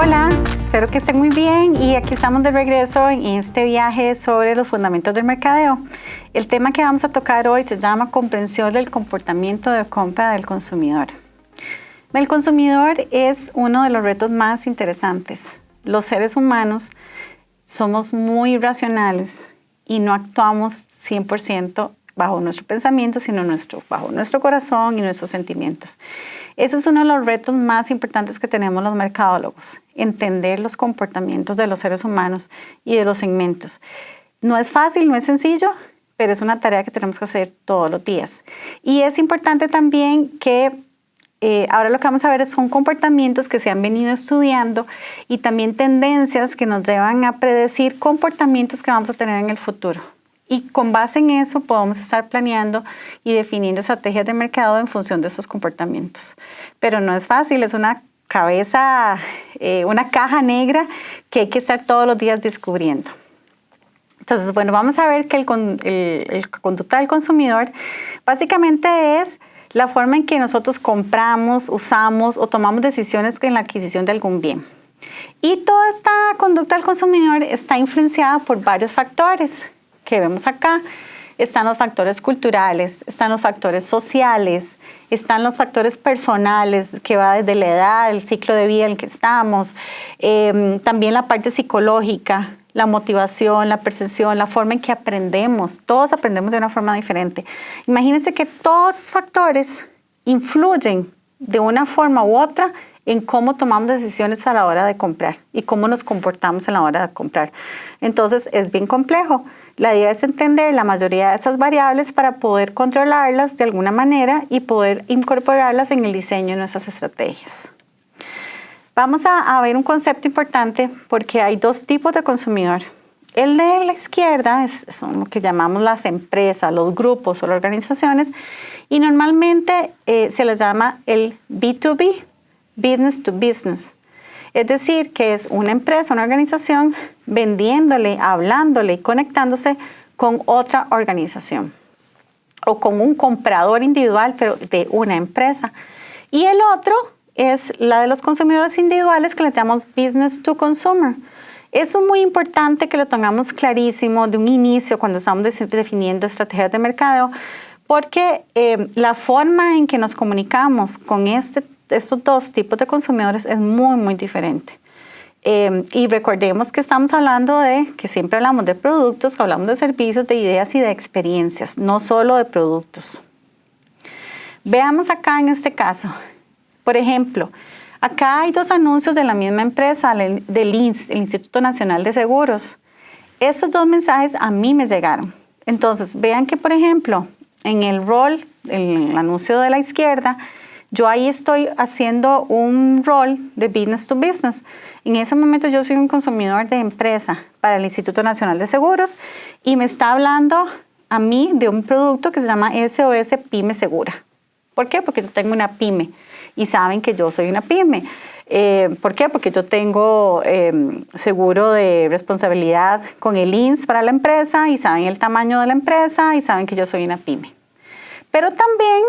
Hola, espero que estén muy bien y aquí estamos de regreso en este viaje sobre los fundamentos del mercadeo. El tema que vamos a tocar hoy se llama comprensión del comportamiento de compra del consumidor. El consumidor es uno de los retos más interesantes. Los seres humanos somos muy racionales y no actuamos 100% bajo nuestro pensamiento, sino bajo nuestro corazón y nuestros sentimientos. Ese es uno de los retos más importantes que tenemos los mercadólogos, entender los comportamientos de los seres humanos y de los segmentos. No es fácil, no es sencillo, pero es una tarea que tenemos que hacer todos los días. Y es importante también que ahora lo que vamos a ver son comportamientos que se han venido estudiando y también tendencias que nos llevan a predecir comportamientos que vamos a tener en el futuro. Y con base en eso podemos estar planeando y definiendo estrategias de mercado en función de esos comportamientos. Pero no es fácil, es una caja negra que hay que estar todos los días descubriendo. Entonces, bueno, vamos a ver que el conducta del consumidor básicamente es la forma en que nosotros compramos, usamos o tomamos decisiones en la adquisición de algún bien. Y toda esta conducta del consumidor está influenciada por varios factores que vemos acá. Están los factores culturales, están los factores sociales, están los factores personales, que va desde la edad, el ciclo de vida en el que estamos, también la parte psicológica, la motivación, la percepción, la forma en que aprendemos. Todos aprendemos de una forma diferente. Imagínense que todos esos factores influyen de una forma u otra en cómo tomamos decisiones a la hora de comprar y cómo nos comportamos a la hora de comprar. Entonces, es bien complejo. La idea es entender la mayoría de esas variables para poder controlarlas de alguna manera y poder incorporarlas en el diseño de nuestras estrategias. Vamos a ver un concepto importante porque hay dos tipos de consumidor. El de la izquierda son lo que llamamos las empresas, los grupos o las organizaciones, y normalmente se les llama el B2B, Business to Business. Es decir, que es una empresa, una organización vendiéndole, hablándole y conectándose con otra organización o con un comprador individual, pero de una empresa. Y el otro es la de los consumidores individuales que le llamamos Business to Consumer. Eso es muy importante que lo tengamos clarísimo de un inicio cuando estamos definiendo estrategias de mercadeo, porque la forma en que nos comunicamos con estos dos tipos de consumidores es muy, muy diferente. Y recordemos que estamos hablando que siempre hablamos de productos, que hablamos de servicios, de ideas y de experiencias, no solo de productos. Veamos acá en este caso. Por ejemplo, acá hay dos anuncios de la misma empresa, del INS, el Instituto Nacional de Seguros. Estos dos mensajes a mí me llegaron. Entonces, vean que, por ejemplo, en el anuncio de la izquierda, yo ahí estoy haciendo un rol de business to business. En ese momento yo soy un consumidor de empresa para el Instituto Nacional de Seguros y me está hablando a mí de un producto que se llama SOS Pyme Segura. ¿Por qué? Porque yo tengo una pyme y saben que yo soy una pyme. ¿Por qué? Porque yo tengo seguro de responsabilidad con el INS para la empresa y saben el tamaño de la empresa y saben que yo soy una pyme. Pero también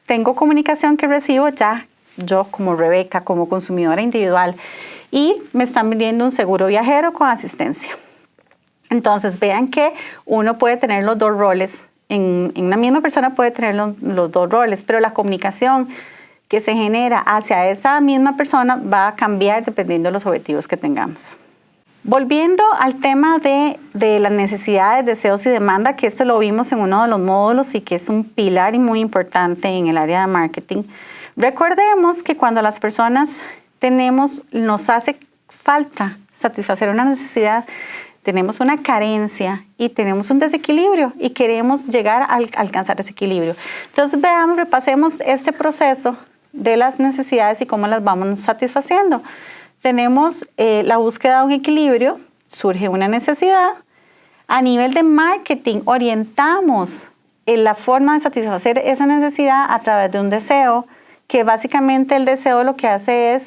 tengo comunicación que recibo ya yo como Rebeca, como consumidora individual, y me están vendiendo un seguro viajero con asistencia. Entonces vean que uno puede tener los dos roles, en una misma persona puede tener los dos roles, pero la comunicación que se genera hacia esa misma persona va a cambiar dependiendo de los objetivos que tengamos. Volviendo al tema de las necesidades, deseos y demanda, que esto lo vimos en uno de los módulos y que es un pilar y muy importante en el área de marketing. Recordemos que cuando las personas nos hace falta satisfacer una necesidad, tenemos una carencia y tenemos un desequilibrio y queremos llegar a alcanzar ese equilibrio. Entonces repasemos ese proceso de las necesidades y cómo las vamos satisfaciendo. Tenemos la búsqueda de un equilibrio, surge una necesidad. A nivel de marketing, orientamos la forma de satisfacer esa necesidad a través de un deseo, que básicamente el deseo lo que hace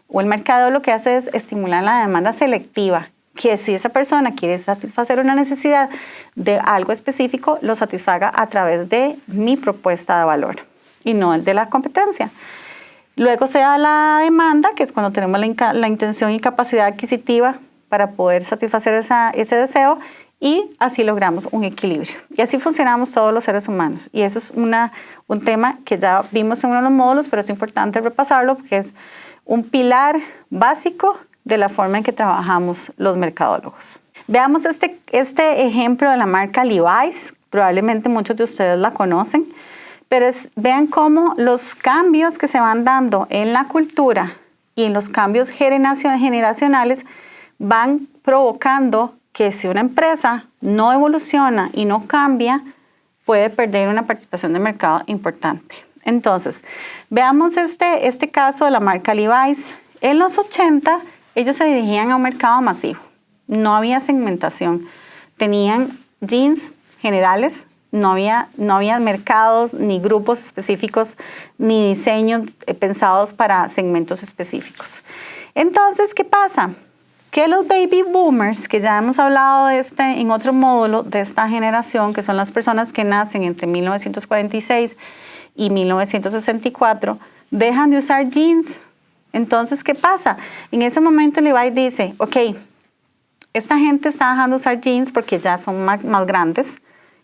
o el mercado lo que hace es estimular la demanda selectiva, que si esa persona quiere satisfacer una necesidad de algo específico, lo satisfaga a través de mi propuesta de valor y no el de la competencia. Luego se da la demanda, que es cuando tenemos la intención y capacidad adquisitiva para poder satisfacer ese deseo, y así logramos un equilibrio. Y así funcionamos todos los seres humanos. Y eso es un tema que ya vimos en uno de los módulos, pero es importante repasarlo porque es un pilar básico de la forma en que trabajamos los mercadólogos. Veamos este ejemplo de la marca Levi's. Probablemente muchos de ustedes la conocen, pero vean cómo los cambios que se van dando en la cultura y en los cambios generacionales van provocando que si una empresa no evoluciona y no cambia, puede perder una participación de mercado importante. Entonces, veamos este caso de la marca Levi's. En los 80, ellos se dirigían a un mercado masivo. No había segmentación. Tenían jeans generales, no había mercados, ni grupos específicos, ni diseños pensados para segmentos específicos. Entonces, ¿qué pasa? Que los baby boomers, que ya hemos hablado en otro módulo, de esta generación, que son las personas que nacen entre 1946 y 1964, dejan de usar jeans. Entonces, ¿qué pasa? En ese momento Levi's dice, ok, esta gente está dejando de usar jeans porque ya son más grandes,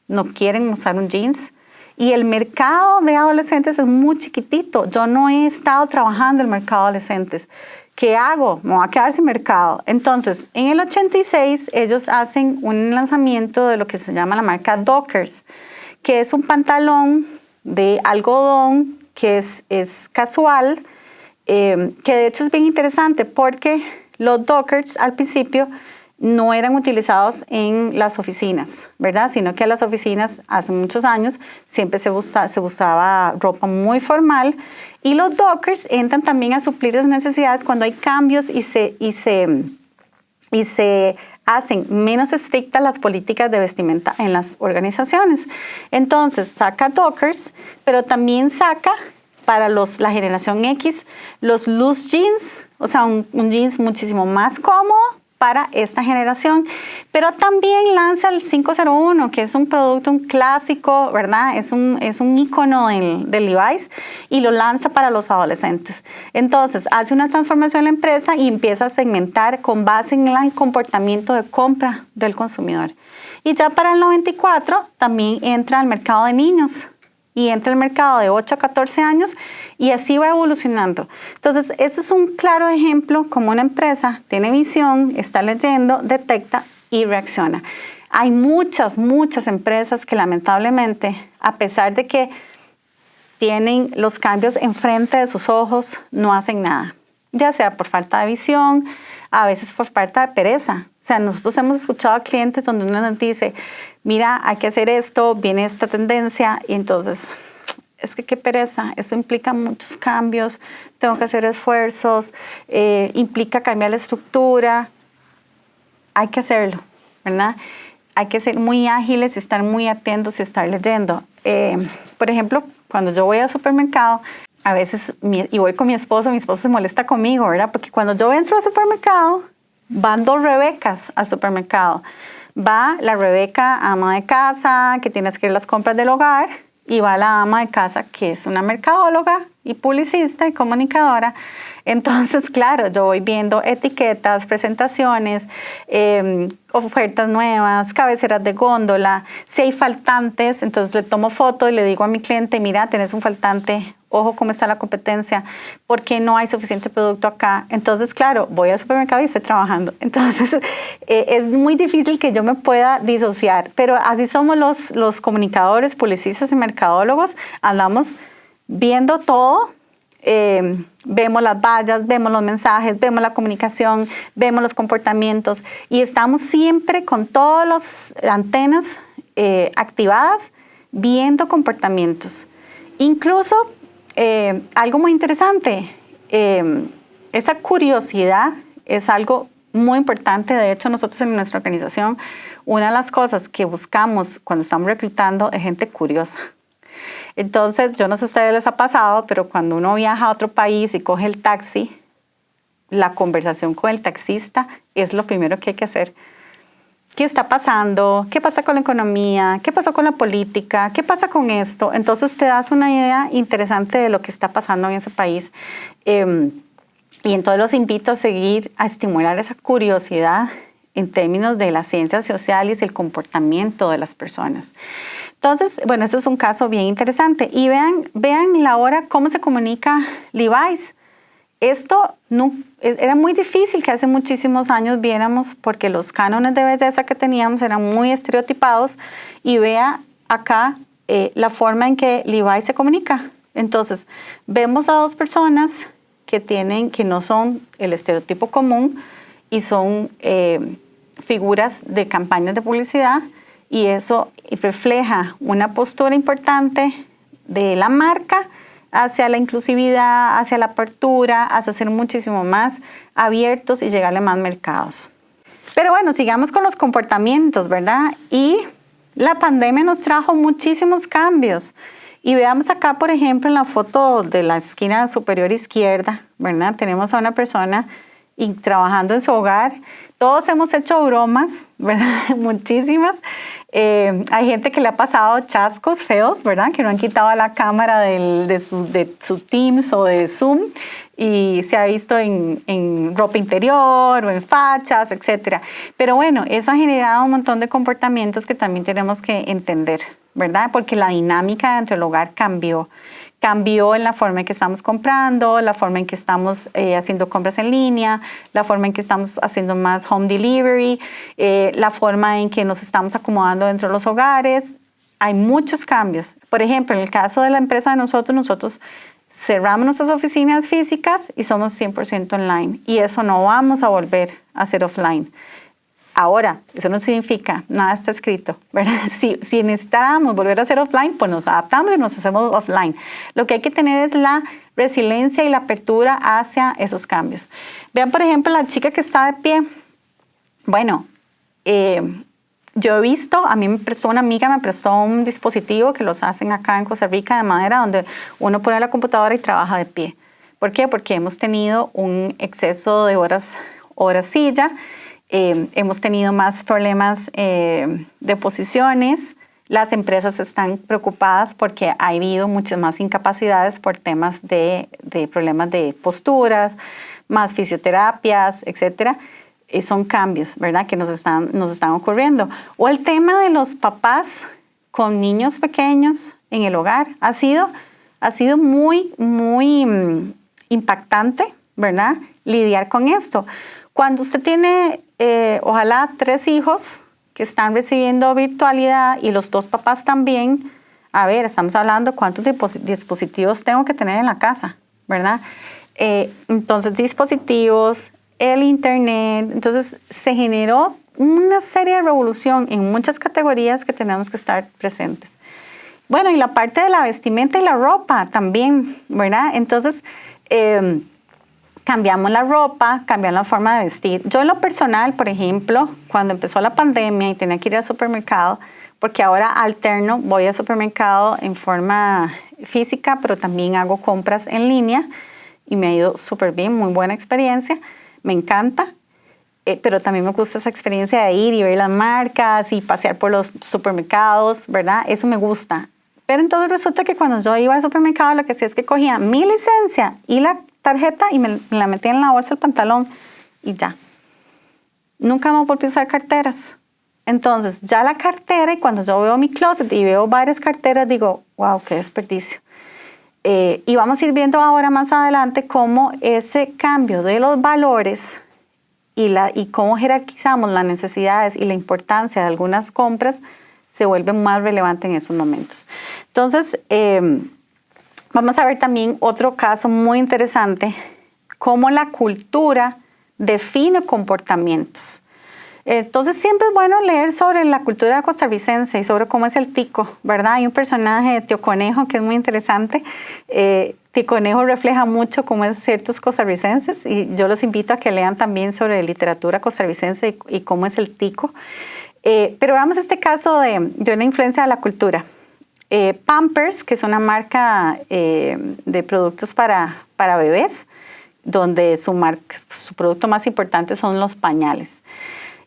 no quieren usar un jeans. Y el mercado de adolescentes es muy chiquitito. Yo no he estado trabajando el mercado de adolescentes. ¿Qué hago? Me voy a quedar sin mercado. Entonces, en el 86, ellos hacen un lanzamiento de lo que se llama la marca Dockers, que es un pantalón de algodón que es casual, que de hecho es bien interesante porque los Dockers al principio no eran utilizados en las oficinas, ¿verdad? Sino que a las oficinas hace muchos años siempre se usaba ropa muy formal, y los Dockers entran también a suplir esas necesidades cuando hay cambios y se hacen menos estrictas las políticas de vestimenta en las organizaciones. Entonces saca Dockers, pero también saca para la generación X los loose jeans, o sea, un jeans muchísimo más cómodo para esta generación, pero también lanza el 501, que es un producto, un clásico, ¿verdad? Es un ícono del Levi's, y lo lanza para los adolescentes. Entonces, hace una transformación en la empresa y empieza a segmentar con base en el comportamiento de compra del consumidor. Y ya para el 94 también entra al mercado de niños, y entra al mercado de 8 a 14 años, y así va evolucionando. Entonces, eso es un claro ejemplo como una empresa tiene visión, está leyendo, detecta y reacciona. Hay muchas empresas que lamentablemente, a pesar de que tienen los cambios enfrente de sus ojos, no hacen nada. Ya sea por falta de visión, a veces por falta de pereza. O sea, nosotros hemos escuchado a clientes donde uno nos dice, mira, hay que hacer esto, viene esta tendencia, y entonces, es que qué pereza, eso implica muchos cambios, tengo que hacer esfuerzos, implica cambiar la estructura. Hay que hacerlo, ¿verdad? Hay que ser muy ágiles, estar muy atentos y estar leyendo. Por ejemplo, cuando yo voy al supermercado, a veces, y voy con mi esposo se molesta conmigo, ¿verdad? Porque cuando yo entro al supermercado, van dos Rebecas al supermercado. Va la Rebeca, ama de casa, que tiene que hacer las compras del hogar, y va la ama de casa, que es una mercadóloga y publicista y comunicadora. Entonces, claro, yo voy viendo etiquetas, presentaciones, ofertas nuevas, cabeceras de góndola. Si hay faltantes, entonces le tomo foto y le digo a mi cliente, mira, tenés un faltante, ojo cómo está la competencia, ¿por qué no hay suficiente producto acá? Entonces, claro, voy al supermercado y estoy trabajando. Entonces, es muy difícil que yo me pueda disociar, pero así somos los comunicadores, publicistas y mercadólogos, andamos viendo todo. Vemos las vallas, vemos los mensajes, vemos la comunicación, vemos los comportamientos, y estamos siempre con todas las antenas activadas viendo comportamientos. Incluso algo muy interesante, esa curiosidad es algo muy importante. De hecho, nosotros en nuestra organización, una de las cosas que buscamos cuando estamos reclutando es gente curiosa. Entonces, yo no sé si a ustedes les ha pasado, pero cuando uno viaja a otro país y coge el taxi, la conversación con el taxista es lo primero que hay que hacer. ¿qué está pasando? ¿Qué pasa con la economía? ¿Qué pasó con la política? ¿Qué pasa con esto? Entonces te das una idea interesante de lo que está pasando en ese país. Y entonces los invito a seguir, a estimular esa curiosidad en términos de las ciencias sociales y el comportamiento de las personas. Entonces, bueno, eso es un caso bien interesante. Y vean la hora cómo se comunica Levi's. Esto no, era muy difícil que hace muchísimos años viéramos porque los cánones de belleza que teníamos eran muy estereotipados y vea acá la forma en que Levi's se comunica. Entonces, vemos a dos personas que no son el estereotipo común y son figuras de campañas de publicidad y eso refleja una postura importante de la marca hacia la inclusividad, hacia la apertura, hacia ser muchísimo más abiertos y llegarle a más mercados. Pero bueno, sigamos con los comportamientos, ¿verdad? Y la pandemia nos trajo muchísimos cambios. Y veamos acá, por ejemplo, en la foto de la esquina superior izquierda, ¿verdad? Tenemos a una persona trabajando en su hogar. Todos hemos hecho bromas, ¿verdad? Muchísimas. Hay gente que le ha pasado chascos feos, ¿verdad? Que no han quitado la cámara de su Teams o de Zoom y se ha visto en ropa interior o en fachas, etc. Pero bueno, eso ha generado un montón de comportamientos que también tenemos que entender, ¿verdad? Porque la dinámica dentro del hogar cambió. Cambió en la forma en que estamos comprando, la forma en que estamos haciendo compras en línea, la forma en que estamos haciendo más home delivery, la forma en que nos estamos acomodando dentro de los hogares. Hay muchos cambios. Por ejemplo, en el caso de la empresa de nosotros cerramos nuestras oficinas físicas y somos 100% online. Y eso no vamos a volver a hacer offline. Ahora, eso no significa, nada está escrito, ¿verdad? Si necesitamos volver a hacer offline, pues nos adaptamos y nos hacemos offline. Lo que hay que tener es la resiliencia y la apertura hacia esos cambios. Vean, por ejemplo, la chica que está de pie. Bueno, yo he visto, a mí una amiga me prestó un dispositivo que los hacen acá en Costa Rica de madera, donde uno pone la computadora y trabaja de pie. ¿Por qué? Porque hemos tenido un exceso de horas silla. Hemos tenido más problemas de posiciones. Las empresas están preocupadas porque ha habido muchas más incapacidades por temas de problemas de posturas, más fisioterapias, etc. Son cambios, ¿verdad?, que nos están ocurriendo. O el tema de los papás con niños pequeños en el hogar ha sido muy, muy impactante, ¿verdad?, lidiar con esto. Cuando usted tiene, ojalá, 3 hijos que están recibiendo virtualidad y los 2 papás también, a ver, estamos hablando cuántos dispositivos tengo que tener en la casa, ¿verdad? Entonces, dispositivos, el internet, entonces se generó una serie de revolución en muchas categorías que tenemos que estar presentes. Bueno, y la parte de la vestimenta y la ropa también, ¿verdad? Entonces, cambiamos la ropa, cambiamos la forma de vestir. Yo en lo personal, por ejemplo, cuando empezó la pandemia y tenía que ir al supermercado, porque ahora alterno, voy al supermercado en forma física, pero también hago compras en línea y me ha ido súper bien, muy buena experiencia, me encanta, pero también me gusta esa experiencia de ir y ver las marcas y pasear por los supermercados, ¿verdad? Eso me gusta. Pero entonces resulta que cuando yo iba al supermercado, lo que hacía es que cogía mi licencia y la tarjeta y me la metía en la bolsa del pantalón y ya. Nunca me volví a usar carteras. Entonces, ya la cartera, y cuando yo veo mi closet y veo varias carteras, digo, wow, qué desperdicio. Y vamos a ir viendo ahora más adelante cómo ese cambio de los valores y cómo jerarquizamos las necesidades y la importancia de algunas compras se vuelve más relevante en esos momentos. Entonces, vamos a ver también otro caso muy interesante, cómo la cultura define comportamientos. Entonces, siempre es bueno leer sobre la cultura costarricense y sobre cómo es el tico, ¿verdad? Hay un personaje de Tío Conejo que es muy interesante. Tío Conejo refleja mucho cómo es ciertos costarricenses y yo los invito a que lean también sobre literatura costarricense y cómo es el tico. Pero veamos este caso de una influencia de la cultura. Pampers, que es una marca de productos para bebés, donde su producto más importante son los pañales.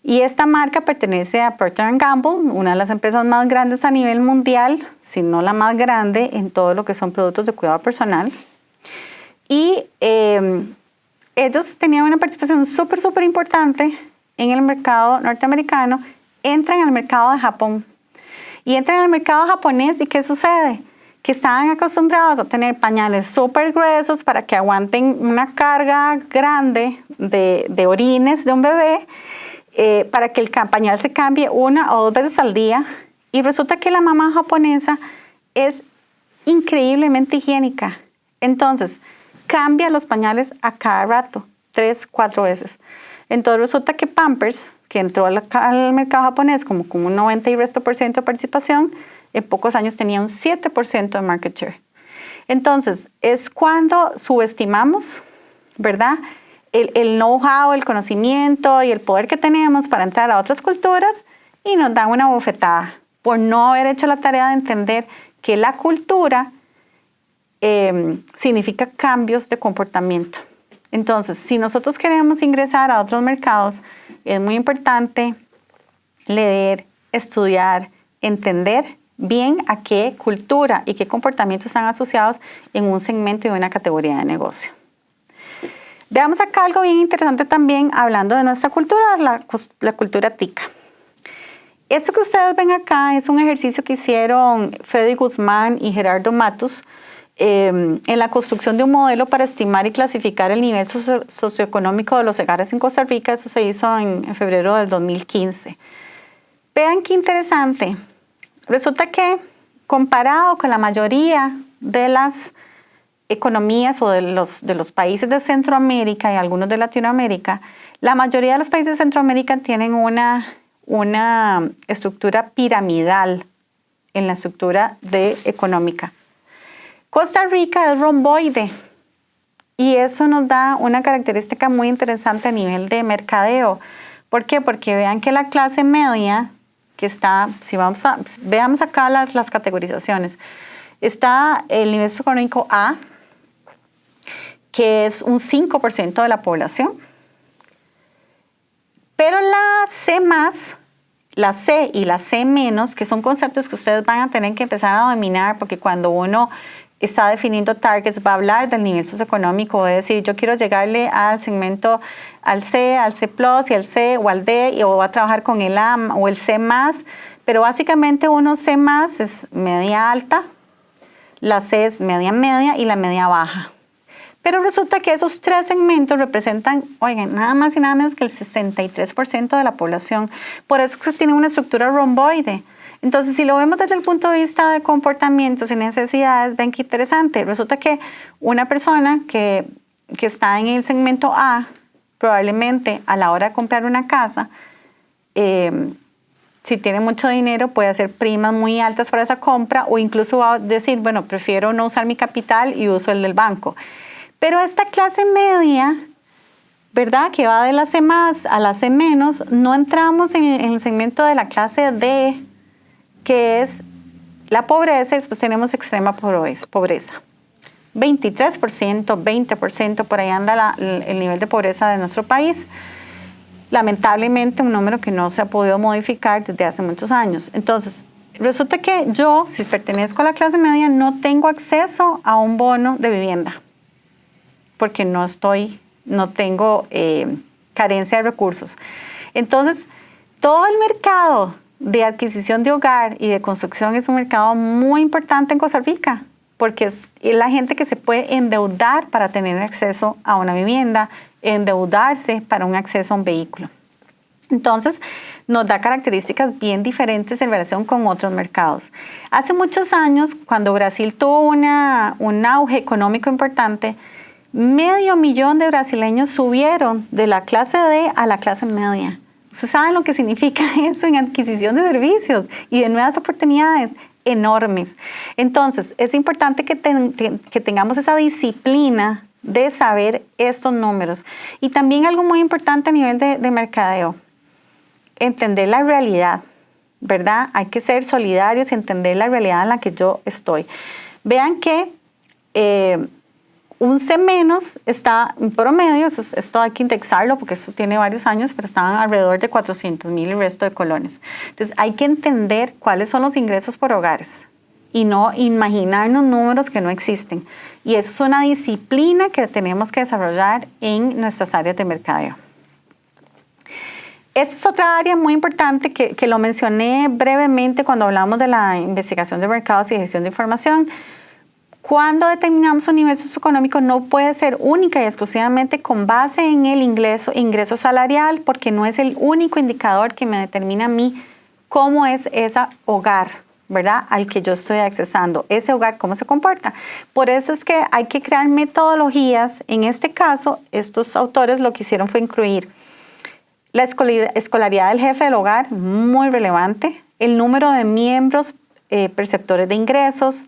Y esta marca pertenece a Procter & Gamble, una de las empresas más grandes a nivel mundial, si no la más grande en todo lo que son productos de cuidado personal. Y ellos tenían una participación súper importante en el mercado norteamericano, entran al mercado de Japón. Y entran al mercado japonés, ¿y qué sucede? Que estaban acostumbrados a tener pañales súper gruesos para que aguanten una carga grande de orines de un bebé, para que el pañal se cambie 1 o 2 veces al día. Y resulta que la mamá japonesa es increíblemente higiénica. Entonces, cambia los pañales a cada rato, 3, 4 veces. Entonces resulta que Pampers, que entró al mercado japonés como con un 90 y resto por ciento de participación, en pocos años tenía un 7% de market share. Entonces, es cuando subestimamos, ¿verdad?, el know-how, el conocimiento y el poder que tenemos para entrar a otras culturas y nos dan una bofetada por no haber hecho la tarea de entender que la cultura significa cambios de comportamiento. Entonces, si nosotros queremos ingresar a otros mercados, es muy importante leer, estudiar, entender bien a qué cultura y qué comportamientos están asociados en un segmento y una categoría de negocio. Veamos acá algo bien interesante también, hablando de nuestra cultura, la cultura tica. Esto que ustedes ven acá es un ejercicio que hicieron Freddy Guzmán y Gerardo Matus en la construcción de un modelo para estimar y clasificar el nivel socioeconómico de los hogares en Costa Rica. Eso se hizo en febrero del 2015. Vean qué interesante. Resulta que comparado con la mayoría de las economías o de los países de Centroamérica y algunos de Latinoamérica, la mayoría de los países de Centroamérica tienen una estructura piramidal en la estructura económica. Costa Rica es romboide y eso nos da una característica muy interesante a nivel de mercadeo. ¿Por qué? Porque vean que la clase media, que está, veamos acá las categorizaciones, está el nivel socioeconómico A, que es un 5% de la población, pero la C+, la C y la C-, que son conceptos que ustedes van a tener que empezar a dominar, porque cuando uno está definiendo targets va a hablar del nivel socioeconómico, va a decir, yo quiero llegarle al segmento, al C, al C+, y al C o al D, o va a trabajar con el A o el C+, pero básicamente uno C+ es media alta, la C es media y la media baja. Pero resulta que esos 3 segmentos representan, oigan, nada más y nada menos que el 63% de la población. Por eso es que tiene una estructura romboide. Entonces, si lo vemos desde el punto de vista de comportamientos y necesidades, ven qué interesante. Resulta que una persona que está en el segmento A, probablemente a la hora de comprar una casa, si tiene mucho dinero, puede hacer primas muy altas para esa compra, o incluso va a decir, bueno, prefiero no usar mi capital y uso el del banco. Pero esta clase media, ¿verdad?, que va de la C+ a la C-, no entramos en el segmento de la clase D, que es la pobreza, y después tenemos extrema pobreza. 23%, 20%, por ahí anda el nivel de pobreza de nuestro país. Lamentablemente, un número que no se ha podido modificar desde hace muchos años. Entonces, resulta que yo, si pertenezco a la clase media, no tengo acceso a un bono de vivienda, porque no tengo carencia de recursos. Entonces, todo el mercado de adquisición de hogar y de construcción es un mercado muy importante en Costa Rica, porque es la gente que se puede endeudar para tener acceso a una vivienda, endeudarse para un acceso a un vehículo. Entonces, nos da características bien diferentes en relación con otros mercados. Hace muchos años, cuando Brasil tuvo un auge económico importante, 500,000 de brasileños subieron de la clase D a la clase media. Ustedes saben lo que significa eso en adquisición de servicios y de nuevas oportunidades enormes. Entonces, es importante que tengamos esa disciplina de saber estos números. Y también algo muy importante a nivel de mercadeo, entender la realidad, ¿verdad? Hay que ser solidarios y entender la realidad en la que yo estoy. Vean que Un C- está en promedio, esto hay que indexarlo porque esto tiene varios años, pero estaban alrededor de 400,000 el resto de colones. Entonces hay que entender cuáles son los ingresos por hogares y no imaginarnos números que no existen. Y eso es una disciplina que tenemos que desarrollar en nuestras áreas de mercadeo. Esta es otra área muy importante que lo mencioné brevemente cuando hablamos de la investigación de mercados y gestión de información. Cuando determinamos un nivel socioeconómico no puede ser única y exclusivamente con base en el ingreso salarial, porque no es el único indicador que me determina a mí cómo es ese hogar, ¿verdad? Al que yo estoy accesando, ese hogar, cómo se comporta. Por eso es que hay que crear metodologías. En este caso, estos autores lo que hicieron fue incluir la escolaridad del jefe del hogar, muy relevante, el número de miembros perceptores de ingresos,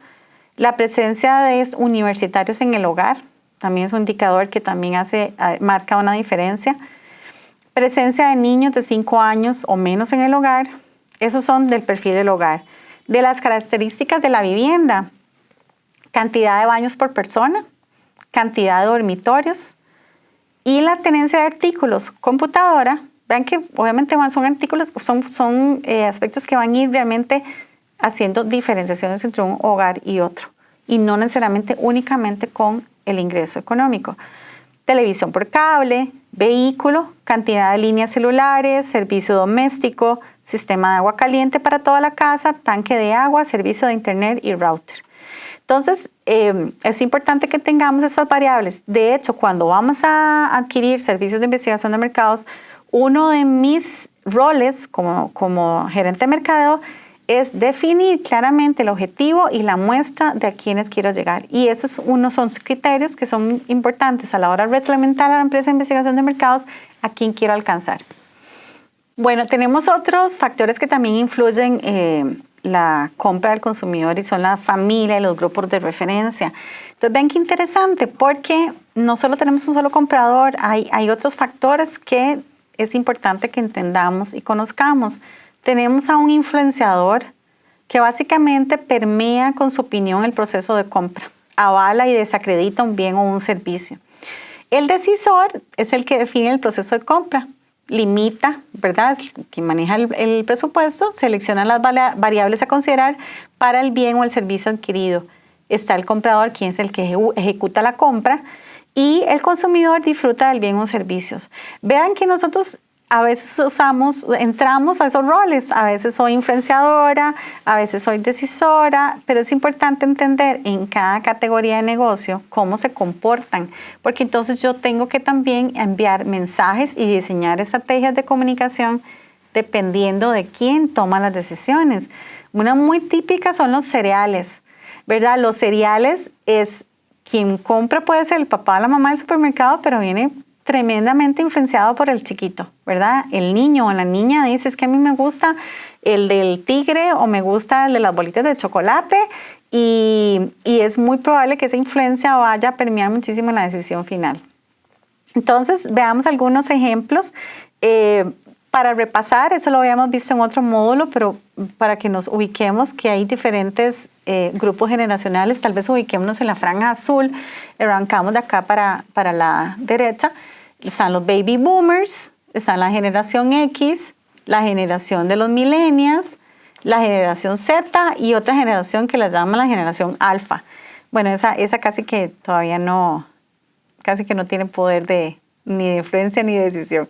la presencia de universitarios en el hogar, también es un indicador que también marca una diferencia. Presencia de niños de 5 años o menos en el hogar, esos son del perfil del hogar. De las características de la vivienda, cantidad de baños por persona, cantidad de dormitorios y la tenencia de artículos, computadora. Vean que obviamente son artículos, son aspectos que van a ir realmente haciendo diferenciaciones entre un hogar y otro, y no necesariamente únicamente con el ingreso económico. Televisión por cable, vehículo, cantidad de líneas celulares, servicio doméstico, sistema de agua caliente para toda la casa, tanque de agua, servicio de internet y router. Entonces, es importante que tengamos esas variables. De hecho, cuando vamos a adquirir servicios de investigación de mercados, uno de mis roles como gerente de mercadeo es definir claramente el objetivo y la muestra de a quienes quiero llegar. Y esos son criterios que son importantes a la hora de reglamentar a la empresa de investigación de mercados a quién quiero alcanzar. Bueno, tenemos otros factores que también influyen la compra del consumidor y son la familia y los grupos de referencia. Entonces ven qué interesante, porque no solo tenemos un solo comprador, hay otros factores que es importante que entendamos y conozcamos. Tenemos a un influenciador que básicamente permea con su opinión el proceso de compra, avala y desacredita un bien o un servicio. El decisor es el que define el proceso de compra, limita, ¿verdad? Quien maneja el presupuesto, selecciona las variables a considerar para el bien o el servicio adquirido. Está el comprador, quien es el que ejecuta la compra, y el consumidor disfruta del bien o servicios. Vean que nosotros a veces entramos a esos roles. A veces soy influenciadora, a veces soy decisora, pero es importante entender en cada categoría de negocio cómo se comportan, porque entonces yo tengo que también enviar mensajes y diseñar estrategias de comunicación dependiendo de quién toma las decisiones. Una muy típica son los cereales, ¿verdad? Los cereales es quien compra, puede ser el papá o la mamá del supermercado, pero viene tremendamente influenciado por el chiquito, ¿verdad? El niño o la niña dice, es que a mí me gusta el del tigre o me gusta el de las bolitas de chocolate y es muy probable que esa influencia vaya a permear muchísimo en la decisión final. Entonces, veamos algunos ejemplos. Para repasar, eso lo habíamos visto en otro módulo, pero para que nos ubiquemos que hay diferentes grupos generacionales, tal vez ubiquémonos en la franja azul, arrancamos de acá para la derecha, están los baby boomers, está la generación X, la generación de los millennials, la generación Z y otra generación que la llaman la generación alfa. Bueno, esa casi que todavía no tiene poder ni de influencia ni de decisión.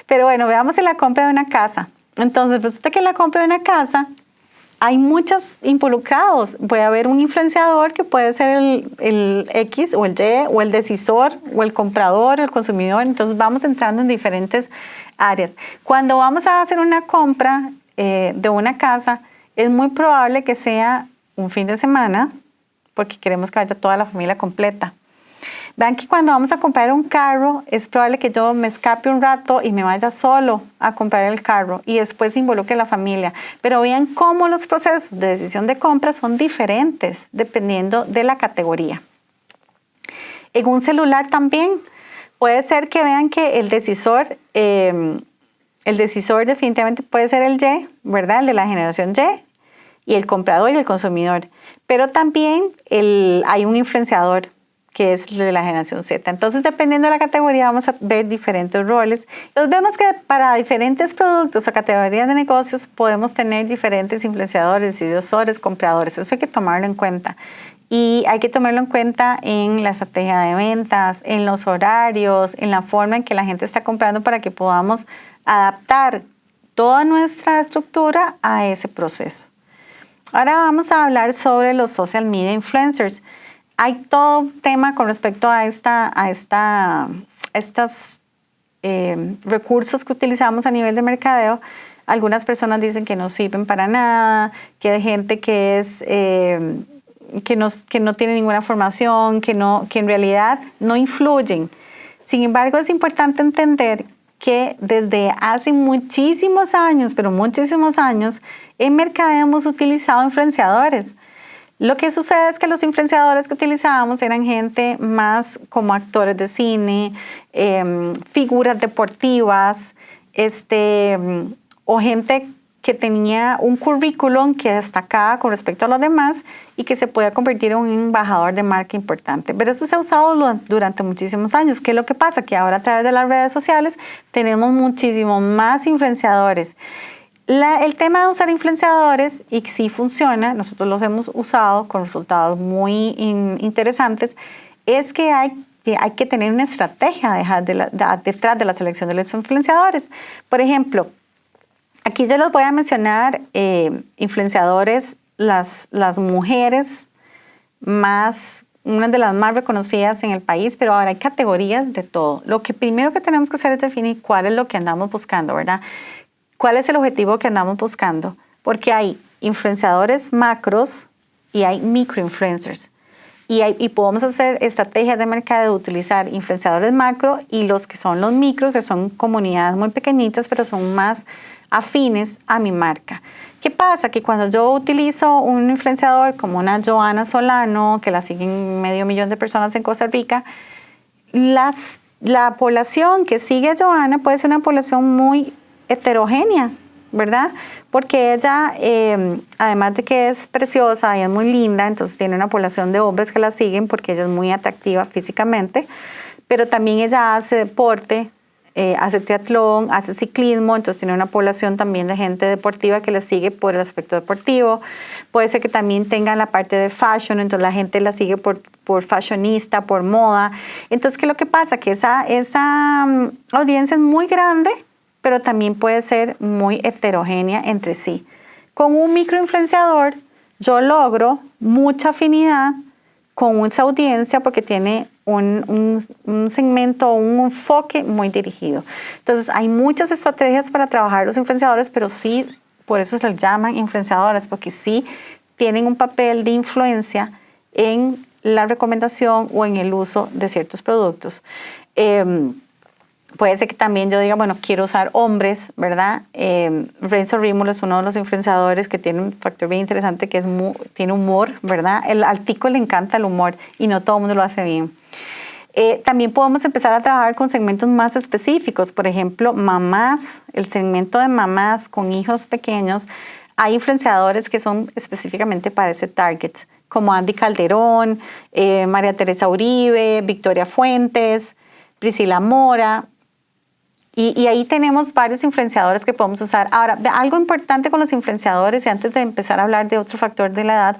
Pero bueno, veamos en la compra de una casa. Entonces, resulta que en la compra de una casa hay muchos involucrados. Puede haber un influenciador que puede ser el X o el Y o el decisor o el comprador o el consumidor. Entonces, vamos entrando en diferentes áreas. Cuando vamos a hacer una compra de una casa, es muy probable que sea un fin de semana porque queremos que vaya toda la familia completa. Vean que cuando vamos a comprar un carro, es probable que yo me escape un rato y me vaya solo a comprar el carro y después involucre a la familia. Pero vean cómo los procesos de decisión de compra son diferentes dependiendo de la categoría. En un celular también puede ser que vean que el decisor definitivamente puede ser el Y, ¿verdad? El de la generación Y, y el comprador y el consumidor. Pero también hay un influenciador, que es de la generación Z. Entonces, dependiendo de la categoría, vamos a ver diferentes roles. Entonces, vemos que para diferentes productos o categorías de negocios podemos tener diferentes influenciadores, decidores, compradores. Eso hay que tomarlo en cuenta. Y hay que tomarlo en cuenta en la estrategia de ventas, en los horarios, en la forma en que la gente está comprando para que podamos adaptar toda nuestra estructura a ese proceso. Ahora vamos a hablar sobre los social media influencers. Hay todo un tema con respecto a estos recursos que utilizamos a nivel de mercadeo. Algunas personas dicen que no sirven para nada, que hay gente que es que no tiene ninguna formación, que en realidad no influyen. Sin embargo, es importante entender que desde hace muchísimos años, pero muchísimos años, en mercadeo hemos utilizado influenciadores. Lo que sucede es que los influenciadores que utilizábamos eran gente más como actores de cine, figuras deportivas, o gente que tenía un currículum que destacaba con respecto a los demás y que se podía convertir en un embajador de marca importante. Pero eso se ha usado durante muchísimos años. ¿Qué es lo que pasa? Que ahora a través de las redes sociales tenemos muchísimos más influenciadores. El tema de usar influenciadores, y sí funciona, nosotros los hemos usado con resultados muy interesantes, es que hay que tener una estrategia detrás de la selección de los influenciadores. Por ejemplo, aquí yo les voy a mencionar influenciadores, las mujeres una de las más reconocidas en el país, pero ahora hay categorías de todo. Lo que primero que tenemos que hacer es definir cuál es lo que andamos buscando, ¿verdad? ¿Cuál es el objetivo que andamos buscando? Porque hay influenciadores macros y hay microinfluencers. Y podemos hacer estrategias de mercado, utilizar influenciadores macro y los que son los micros, que son comunidades muy pequeñitas, pero son más afines a mi marca. ¿Qué pasa? Que cuando yo utilizo un influenciador como una Joana Solano, que la siguen 500,000 de personas en Costa Rica, la población que sigue a Joana puede ser una población muy heterogénea, ¿verdad? Porque ella, además de que es preciosa y es muy linda, entonces tiene una población de hombres que la siguen porque ella es muy atractiva físicamente, pero también ella hace deporte, hace triatlón, hace ciclismo, entonces tiene una población también de gente deportiva que la sigue por el aspecto deportivo. Puede ser que también tenga la parte de fashion, entonces la gente la sigue por fashionista, por moda. Entonces, ¿qué es lo que pasa? Que esa audiencia es muy grande, pero también puede ser muy heterogénea entre sí. Con un microinfluenciador yo logro mucha afinidad con esa audiencia porque tiene un segmento, un enfoque muy dirigido. Entonces hay muchas estrategias para trabajar los influenciadores, pero sí, por eso se les llaman influenciadores, porque sí tienen un papel de influencia en la recomendación o en el uso de ciertos productos. Puede ser que también yo diga, bueno, quiero usar hombres, ¿verdad? Renzo Rímulo es uno de los influenciadores que tiene un factor bien interesante que tiene humor, ¿verdad? Al tico le encanta el humor y no todo el mundo lo hace bien. También podemos empezar a trabajar con segmentos más específicos. Por ejemplo, mamás, el segmento de mamás con hijos pequeños. Hay influenciadores que son específicamente para ese target, como Andy Calderón, María Teresa Uribe, Victoria Fuentes, Priscila Mora. Y ahí tenemos varios influenciadores que podemos usar. Ahora, algo importante con los influenciadores, y antes de empezar a hablar de otro factor de la edad,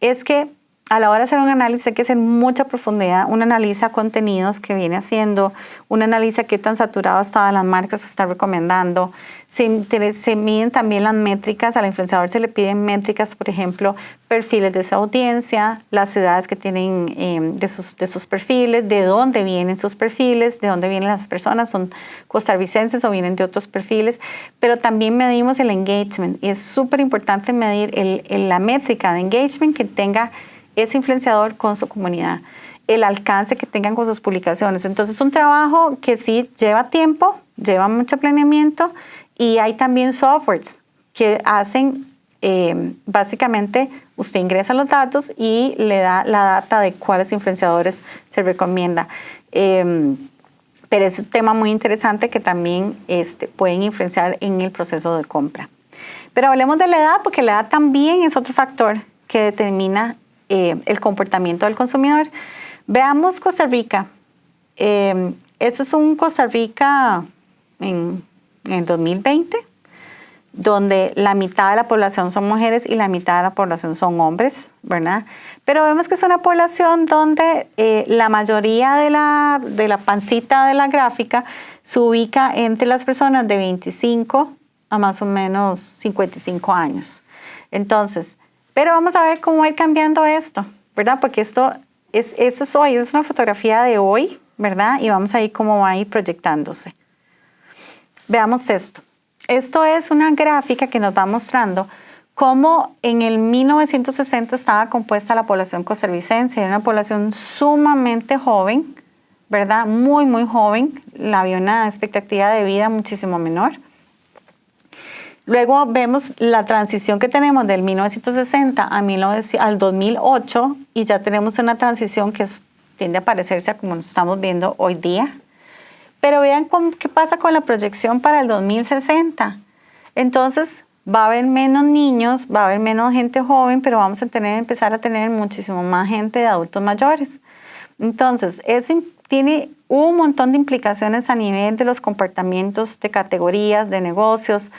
es que a la hora de hacer un análisis hay que hacer mucha profundidad. Uno analiza contenidos que viene haciendo, uno analiza qué tan saturado estaban las marcas que está recomendando. Se miden también las métricas. Al influenciador se le piden métricas, por ejemplo, perfiles de su audiencia, las edades que tienen de sus perfiles, de dónde vienen sus perfiles, de dónde vienen las personas, son costarricenses o vienen de otros perfiles, pero también medimos el engagement y es súper importante medir la métrica de engagement que tenga ese influenciador con su comunidad, el alcance que tengan con sus publicaciones. Entonces es un trabajo que sí lleva tiempo, lleva mucho planeamiento y hay también softwares que hacen, básicamente usted ingresa los datos y le da la data de cuáles influenciadores se recomienda. Pero es un tema muy interesante que también pueden influenciar en el proceso de compra. Pero hablemos de la edad porque la edad también es otro factor que determina el comportamiento del consumidor. Veamos Costa Rica. Este es un Costa Rica en el 2020, donde la mitad de la población son mujeres y la mitad de la población son hombres, ¿verdad? Pero vemos que es una población donde la mayoría de la pancita de la gráfica se ubica entre las personas de 25 a más o menos 55 años. Entonces, pero vamos a ver cómo va a ir cambiando esto, ¿verdad? Porque eso es hoy, es una fotografía de hoy, ¿verdad? Y vamos a ver cómo va a ir proyectándose. Veamos esto. Esto es una gráfica que nos va mostrando cómo en el 1960 estaba compuesta la población costarricense. Era una población sumamente joven, ¿verdad? Muy, muy joven. Había una expectativa de vida muchísimo menor. Luego vemos la transición que tenemos del 1960 al 2008 y ya tenemos una transición que tiende a parecerse a como nos estamos viendo hoy día. Pero vean qué pasa con la proyección para el 2060. Entonces va a haber menos niños, va a haber menos gente joven, pero vamos a empezar a tener muchísimo más gente de adultos mayores. Entonces eso tiene un montón de implicaciones a nivel de los comportamientos de categorías, de negocios,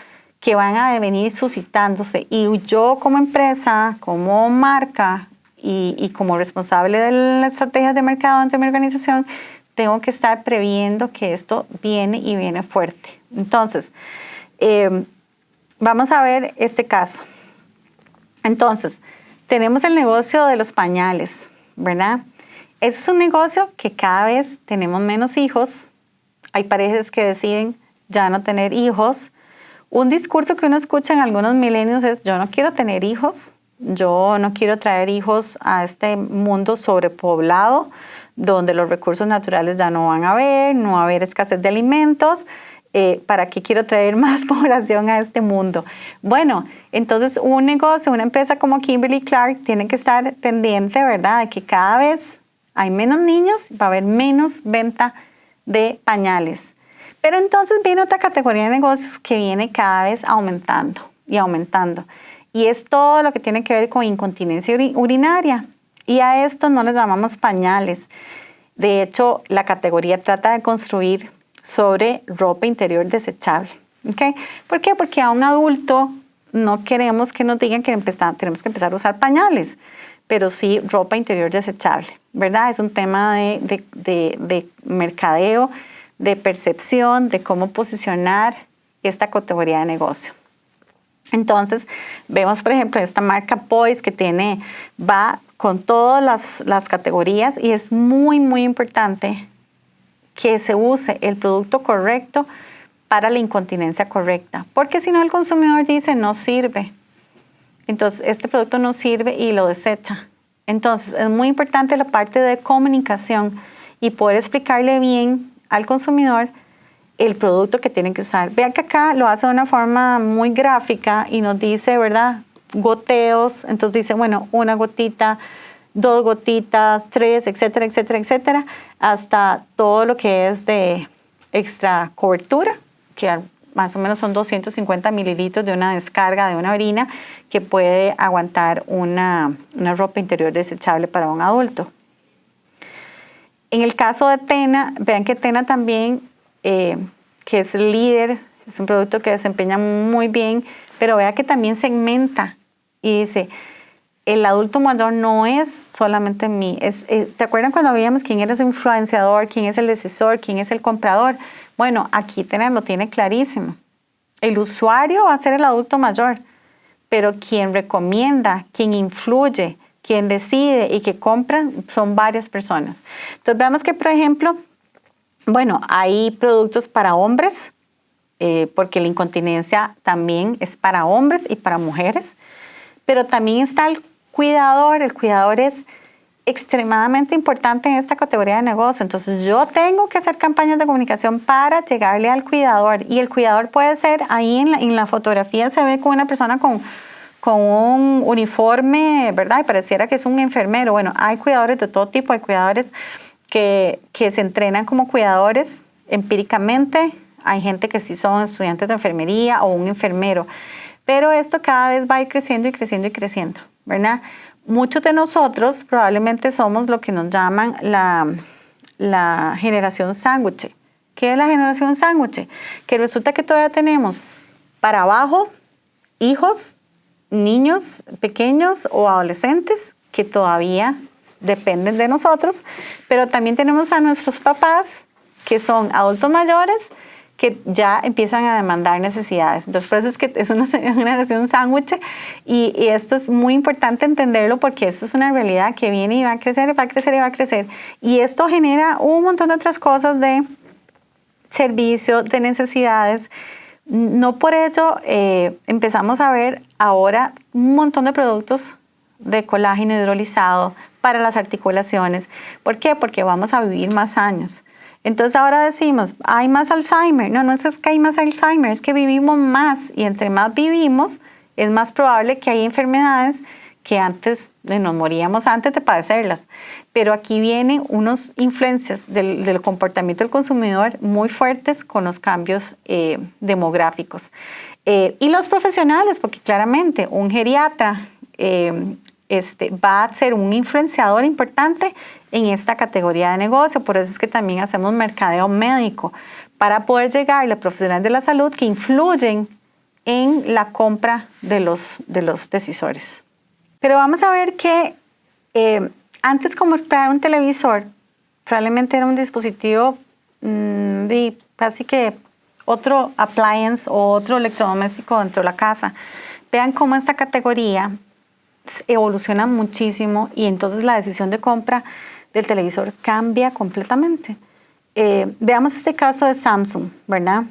que van a venir suscitándose. Y yo como empresa, como marca y como responsable de las estrategias de mercado dentro de mi organización, tengo que estar previendo que esto viene y viene fuerte. Entonces, vamos a ver este caso. Entonces, tenemos el negocio de los pañales, ¿verdad? Este es un negocio que cada vez tenemos menos hijos. Hay parejas que deciden ya no tener hijos. Un discurso que uno escucha en algunos millennials es: yo no quiero tener hijos, yo no quiero traer hijos a este mundo sobrepoblado, donde los recursos naturales ya no van a haber, no va a haber escasez de alimentos. ¿Para qué quiero traer más población a este mundo? Bueno, entonces un negocio, una empresa como Kimberly-Clark tiene que estar pendiente, ¿verdad?, de que cada vez hay menos niños, va a haber menos venta de pañales. Pero entonces viene otra categoría de negocios que viene cada vez aumentando y aumentando. Y es todo lo que tiene que ver con incontinencia urinaria. Y a esto no les llamamos pañales. De hecho, la categoría trata de construir sobre ropa interior desechable. ¿Okay? ¿Por qué? Porque a un adulto no queremos que nos digan que tenemos que empezar a usar pañales, pero sí ropa interior desechable, ¿verdad? Es un tema de mercadeo, de percepción, de cómo posicionar esta categoría de negocio. Entonces, vemos, por ejemplo, esta marca Poise que va con todas las categorías y es muy, muy importante que se use el producto correcto para la incontinencia correcta, porque si no el consumidor dice no sirve. Entonces, este producto no sirve y lo desecha. Entonces, es muy importante la parte de comunicación y poder explicarle bien al consumidor el producto que tienen que usar. Vean que acá lo hace de una forma muy gráfica y nos dice, ¿verdad?, goteos. Entonces dice, bueno, una gotita, 2 gotitas, 3, etcétera, etcétera, etcétera, hasta todo lo que es de extra cobertura, que más o menos son 250 mililitros de una descarga de una orina que puede aguantar una ropa interior desechable para un adulto. En el caso de Tena, vean que Tena también, que es el líder, es un producto que desempeña muy bien, pero vea que también segmenta y dice, el adulto mayor no es solamente mí. ¿Te acuerdan cuando veíamos quién era el influenciador, quién es el decisor, quién es el comprador? Bueno, aquí Tena lo tiene clarísimo. El usuario va a ser el adulto mayor, pero quien recomienda, quien influye, quien decide y que compran son varias personas. Entonces vemos que, por ejemplo, bueno, hay productos para hombres, porque la incontinencia también es para hombres y para mujeres, pero también está el cuidador. El cuidador es extremadamente importante en esta categoría de negocio. Entonces yo tengo que hacer campañas de comunicación para llegarle al cuidador, y el cuidador puede ser, ahí en la fotografía se ve con una persona con un uniforme, ¿verdad? Y pareciera que es un enfermero. Bueno, hay cuidadores de todo tipo, hay cuidadores que se entrenan como cuidadores empíricamente, hay gente que sí son estudiantes de enfermería o un enfermero, pero esto cada vez va a ir creciendo y creciendo y creciendo, ¿verdad? muchos de nosotros probablemente somos lo que nos llaman la generación sándwich. ¿Qué es la generación sándwich? Que resulta que todavía tenemos para abajo hijos, niños pequeños o adolescentes que todavía dependen de nosotros, pero también tenemos a nuestros papás que son adultos mayores que ya empiezan a demandar necesidades. Entonces, por eso es que es una generación sándwich y esto es muy importante entenderlo porque esto es una realidad que viene y va a crecer, y va a crecer y va a crecer. Y esto genera un montón de otras cosas de servicio, de necesidades. No por ello empezamos a ver ahora un montón de productos de colágeno hidrolizado para las articulaciones. ¿Por qué? Porque vamos a vivir más años. Entonces ahora decimos, hay más Alzheimer. No es que hay más Alzheimer, es que vivimos más y entre más vivimos es más probable que hay enfermedades que antes nos moríamos antes de padecerlas. Pero aquí vienen unas influencias del comportamiento del consumidor muy fuertes con los cambios demográficos. Y los profesionales, porque claramente un geriatra va a ser un influenciador importante en esta categoría de negocio. Por eso es que también hacemos mercadeo médico para poder llegar a profesionales de la salud que influyen en la compra de los decisores. Pero vamos a ver que antes comprar un televisor probablemente era un dispositivo casi que otro appliance o otro electrodoméstico dentro de la casa. Vean cómo esta categoría evoluciona muchísimo y entonces la decisión de compra del televisor cambia completamente. Veamos este caso de Samsung, ¿verdad?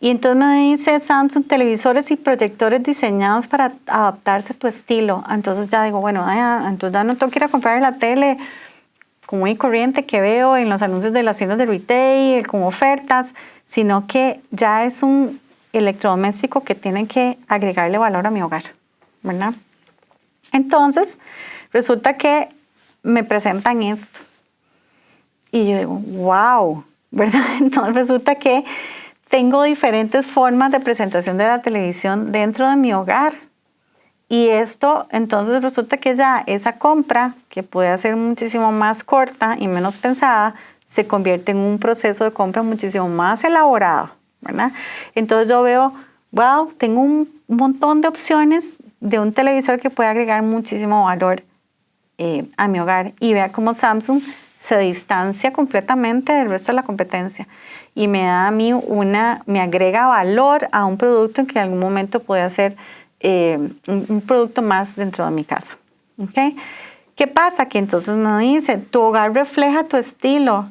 Y entonces me dice Samsung, televisores y proyectores diseñados para adaptarse a tu estilo. Entonces ya digo, bueno, entonces ya no tengo que ir a comprar la tele común y corriente que veo en los anuncios de las tiendas de retail, con ofertas, sino que ya es un electrodoméstico que tiene que agregarle valor a mi hogar, ¿verdad? Entonces, resulta que me presentan esto. Y yo digo, wow, ¿verdad? Entonces resulta que tengo diferentes formas de presentación de la televisión dentro de mi hogar. Y esto, entonces resulta que ya esa compra, que puede ser muchísimo más corta y menos pensada, se convierte en un proceso de compra muchísimo más elaborado, ¿verdad? Entonces yo veo, wow, tengo un montón de opciones de un televisor que puede agregar muchísimo valor a mi hogar. Y vea cómo Samsung se distancia completamente del resto de la competencia y me da a mí me agrega valor a un producto en que en algún momento puede ser un producto más dentro de mi casa. ¿Okay? ¿Qué pasa? Que entonces nos dice, tu hogar refleja tu estilo,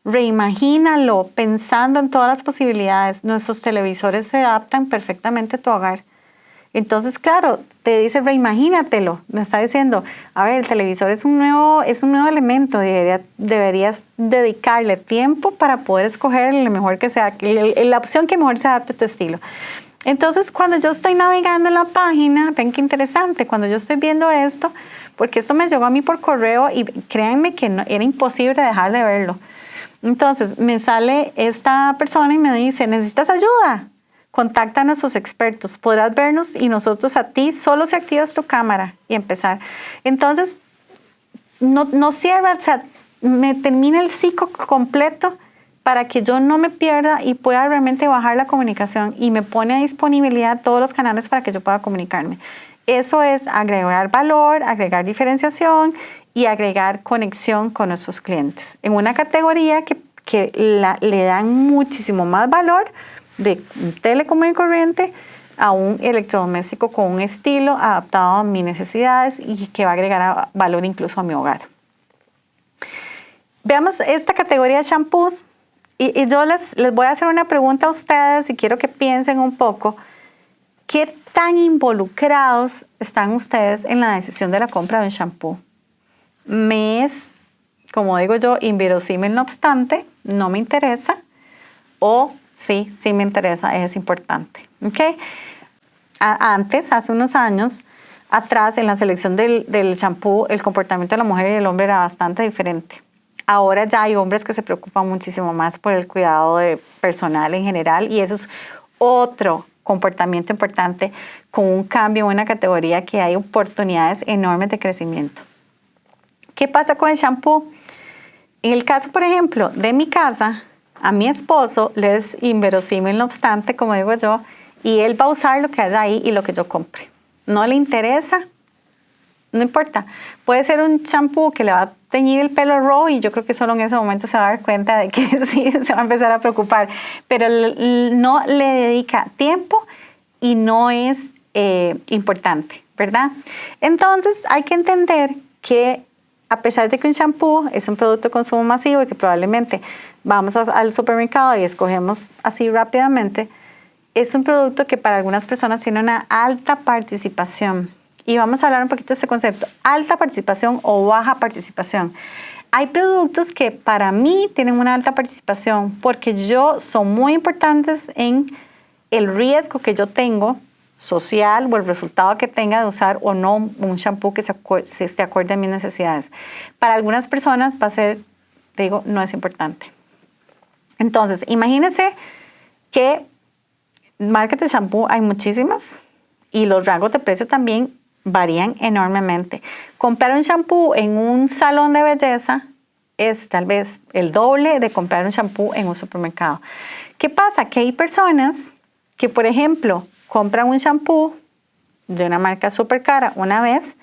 reimagínalo pensando en todas las posibilidades. Nuestros televisores se adaptan perfectamente a tu hogar. Entonces, claro, te dice reimagínatelo. Me está diciendo, a ver, el televisor es un nuevo elemento. Deberías dedicarle tiempo para poder escoger el mejor que sea, la opción que mejor se adapte a tu estilo. Entonces, cuando yo estoy navegando en la página, ven qué interesante, cuando yo estoy viendo esto, porque esto me llegó a mí por correo y créanme que era imposible dejar de verlo. Entonces, me sale esta persona y me dice, ¿necesitas ayuda? Contacta a nuestros expertos, podrás vernos y nosotros a ti solo si activas tu cámara y empezar. Entonces, no cierra, o sea, me termina el ciclo completo para que yo no me pierda y pueda realmente bajar la comunicación y me pone a disponibilidad todos los canales para que yo pueda comunicarme. Eso es agregar valor, agregar diferenciación y agregar conexión con nuestros clientes. En una categoría que le dan muchísimo más valor de un tele común y corriente a un electrodoméstico con un estilo adaptado a mis necesidades y que va a agregar valor incluso a mi hogar. Veamos esta categoría de shampoos y yo les voy a hacer una pregunta a ustedes y quiero que piensen un poco qué tan involucrados están ustedes en la decisión de la compra de un shampoo. Me es, como digo yo, inverosímil no obstante, no me interesa o sí me interesa, es importante. ¿Okay? Antes, hace unos años atrás, en la selección del shampoo, el comportamiento de la mujer y del hombre era bastante diferente. Ahora ya hay hombres que se preocupan muchísimo más por el cuidado personal en general y eso es otro comportamiento importante con un cambio en una categoría que hay oportunidades enormes de crecimiento. ¿Qué pasa con el shampoo? En el caso, por ejemplo, de mi casa, a mi esposo le es inverosímil, no obstante, como digo yo, y él va a usar lo que haya ahí y lo que yo compre. No le interesa, no importa. Puede ser un shampoo que le va a teñir el pelo rojo y yo creo que solo en ese momento se va a dar cuenta de que sí, se va a empezar a preocupar. Pero no le dedica tiempo y no es importante, ¿verdad? Entonces hay que entender que a pesar de que un shampoo es un producto de consumo masivo y que probablemente vamos al supermercado y escogemos así rápidamente, es un producto que para algunas personas tiene una alta participación. Y vamos a hablar un poquito de ese concepto, alta participación o baja participación. Hay productos que para mí tienen una alta participación porque son muy importantes en el riesgo que yo tengo social o el resultado que tenga de usar o no un shampoo que se esté acorde a mis necesidades. Para algunas personas va a ser, no es importante. Entonces, imagínense que marcas de shampoo hay muchísimas y los rangos de precio también varían enormemente. Comprar un shampoo en un salón de belleza es tal vez el doble de comprar un shampoo en un supermercado. ¿Qué pasa? Que hay personas que, por ejemplo, compran un shampoo de una marca súper cara una vez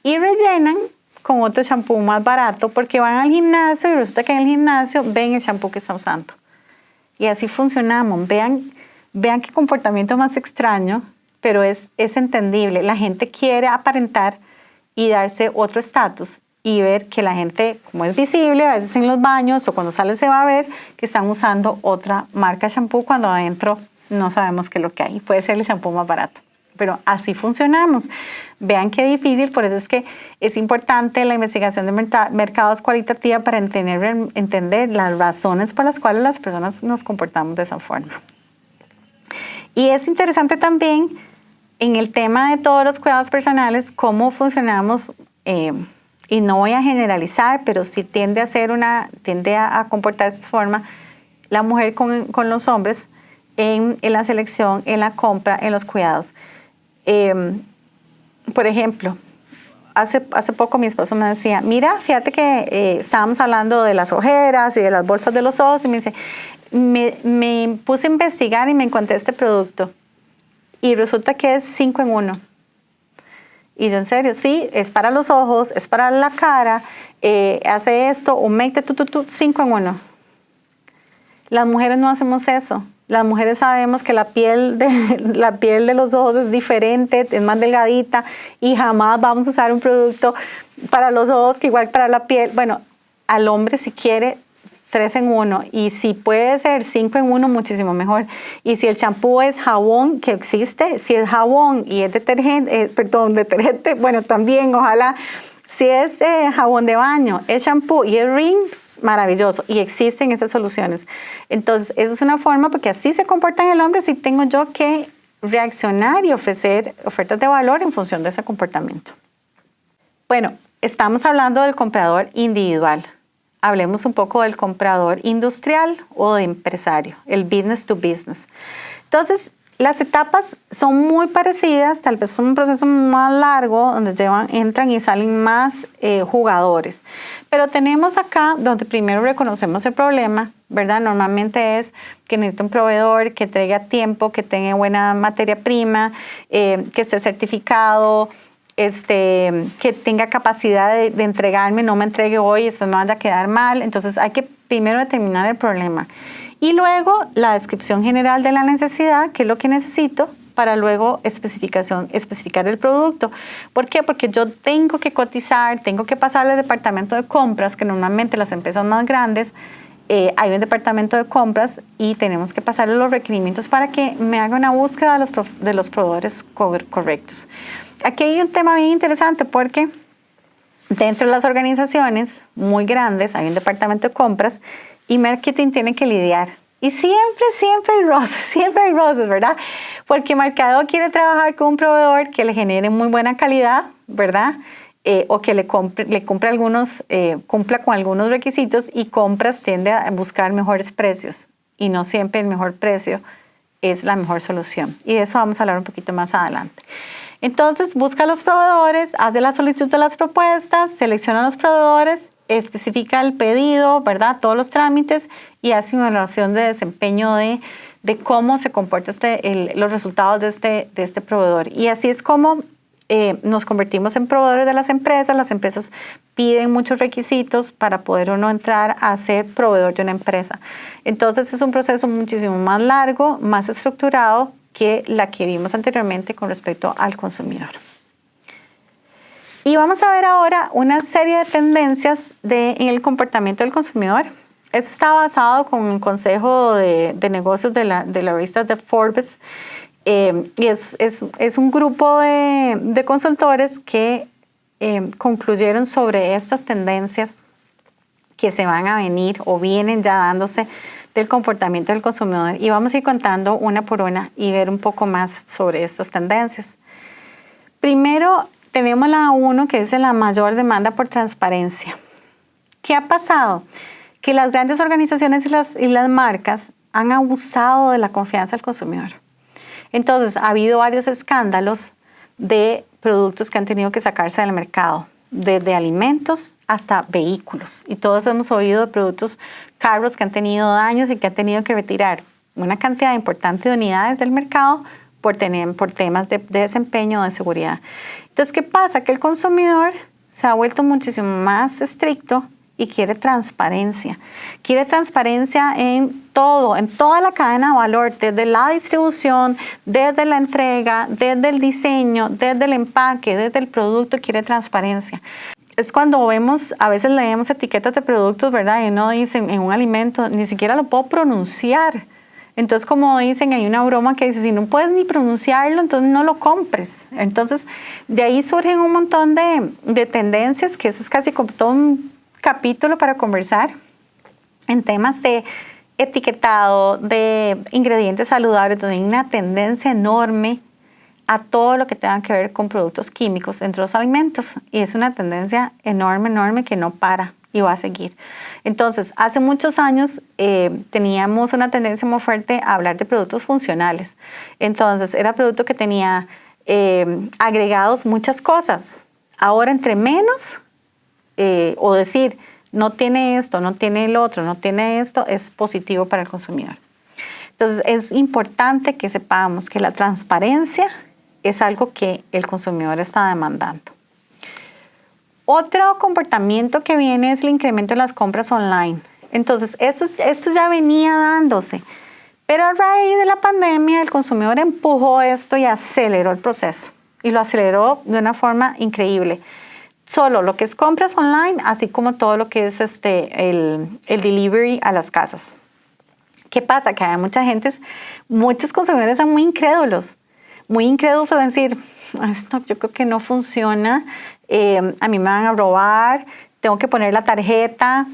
y rellenan con otro shampoo más barato porque van al gimnasio y resulta que en el gimnasio ven el shampoo que está usando. Y así funcionamos. Vean qué comportamiento más extraño, pero es entendible. La gente quiere aparentar y darse otro estatus y ver que la gente, como es visible, a veces en los baños o cuando sale se va a ver que están usando otra marca de shampoo cuando adentro no sabemos qué es lo que hay. Puede ser el shampoo más barato. Pero así funcionamos. Vean qué difícil, por eso es que es importante la investigación de mercados cualitativa para entender las razones por las cuales las personas nos comportamos de esa forma. Y es interesante también en el tema de todos los cuidados personales, cómo funcionamos, y no voy a generalizar, pero sí tiende a comportarse de esta forma la mujer con los hombres en la selección, en la compra, en los cuidados. Por ejemplo, hace poco mi esposo me decía, mira, fíjate que estábamos hablando de las ojeras y de las bolsas de los ojos, y me dice, me puse a investigar y me encontré este producto. Y resulta que es 5 en 1. Y yo, en serio, sí, es para los ojos, es para la cara, hace esto, humecta, 5 en 1. Las mujeres no hacemos eso. Las mujeres sabemos que la piel de los ojos es diferente, es más delgadita y jamás vamos a usar un producto para los ojos que igual para la piel. Bueno, al hombre si quiere 3 en 1 y si puede ser 5 en 1 muchísimo mejor. Y si el champú es jabón, que existe, si es jabón y es detergente, bueno, también ojalá. Si es jabón de baño, es champú y es rinse, maravilloso, y existen esas soluciones. Entonces, eso es una forma, porque así se comporta en el hombre, si tengo yo que reaccionar y ofrecer ofertas de valor en función de ese comportamiento. Bueno, estamos hablando del comprador individual. Hablemos un poco del comprador industrial o de empresario, el business to business. Entonces, las etapas son muy parecidas, tal vez es un proceso más largo donde entran y salen más jugadores. Pero tenemos acá donde primero reconocemos el problema, ¿verdad? Normalmente es que necesita un proveedor que traiga a tiempo, que tenga buena materia prima, que esté certificado, que tenga capacidad de entregarme, no me entregue hoy y después me vaya a quedar mal. Entonces hay que primero determinar el problema. Y luego la descripción general de la necesidad, qué es lo que necesito, para luego especificar el producto. ¿Por qué? Porque yo tengo que cotizar, tengo que pasarle al departamento de compras, que normalmente las empresas más grandes, hay un departamento de compras y tenemos que pasarle los requerimientos para que me haga una búsqueda de los proveedores correctos. Aquí hay un tema bien interesante porque dentro de las organizaciones muy grandes hay un departamento de compras y marketing tiene que lidiar. Y siempre hay roces, ¿verdad? Porque mercado quiere trabajar con un proveedor que le genere muy buena calidad, ¿verdad? O que cumpla con algunos requisitos, y compras tiende a buscar mejores precios. Y no siempre el mejor precio es la mejor solución. Y de eso vamos a hablar un poquito más adelante. Entonces, busca a los proveedores, hace la solicitud de las propuestas, selecciona a los proveedores, especifica el pedido, ¿verdad? Todos los trámites y hace una evaluación de desempeño de cómo se comporta los resultados de este proveedor. Y así es como nos convertimos en proveedores de las empresas. Las empresas piden muchos requisitos para poder uno entrar a ser proveedor de una empresa. Entonces es un proceso muchísimo más largo, más estructurado que la que vimos anteriormente con respecto al consumidor. Y vamos a ver ahora una serie de tendencias en el comportamiento del consumidor. Esto está basado con el Consejo de Negocios de la revista de Forbes. Y es un grupo de consultores que concluyeron sobre estas tendencias que se van a venir o vienen ya dándose del comportamiento del consumidor. Y vamos a ir contando una por una y ver un poco más sobre estas tendencias. Primero, tenemos la 1, que es la mayor demanda por transparencia. ¿Qué ha pasado? Que las grandes organizaciones y las marcas han abusado de la confianza del consumidor. Entonces, ha habido varios escándalos de productos que han tenido que sacarse del mercado, desde alimentos hasta vehículos. Y todos hemos oído de productos, carros que han tenido daños y que han tenido que retirar una cantidad importante de unidades del mercado por temas de desempeño o de seguridad. Entonces, ¿qué pasa? Que el consumidor se ha vuelto muchísimo más estricto y quiere transparencia. Quiere transparencia en todo, en toda la cadena de valor, desde la distribución, desde la entrega, desde el diseño, desde el empaque, desde el producto, quiere transparencia. Es cuando vemos, a veces leemos etiquetas de productos, ¿verdad? Y uno dice en un alimento, ni siquiera lo puedo pronunciar. Entonces, como dicen, hay una broma que dice, si no puedes ni pronunciarlo, entonces no lo compres. Entonces, de ahí surgen un montón de tendencias, que eso es casi como todo un capítulo para conversar, en temas de etiquetado, de ingredientes saludables, donde hay una tendencia enorme a todo lo que tenga que ver con productos químicos entre los alimentos. Y es una tendencia enorme, enorme, que no para y va a seguir. Entonces, hace muchos años teníamos una tendencia muy fuerte a hablar de productos funcionales. Entonces, era producto que tenía agregados muchas cosas. Ahora, entre menos, o decir, no tiene esto, no tiene el otro, no tiene esto, es positivo para el consumidor. Entonces, es importante que sepamos que la transparencia es algo que el consumidor está demandando. Otro comportamiento que viene es el incremento de las compras online. Entonces, esto ya venía dándose, pero a raíz de la pandemia el consumidor empujó esto y aceleró el proceso. Y lo aceleró de una forma increíble. Solo lo que es compras online, así como todo lo que es el delivery a las casas. ¿Qué pasa? Que hay muchos consumidores son muy incrédulos al decir, esto yo creo que no funciona, a mí me van a robar, tengo que poner la tarjeta,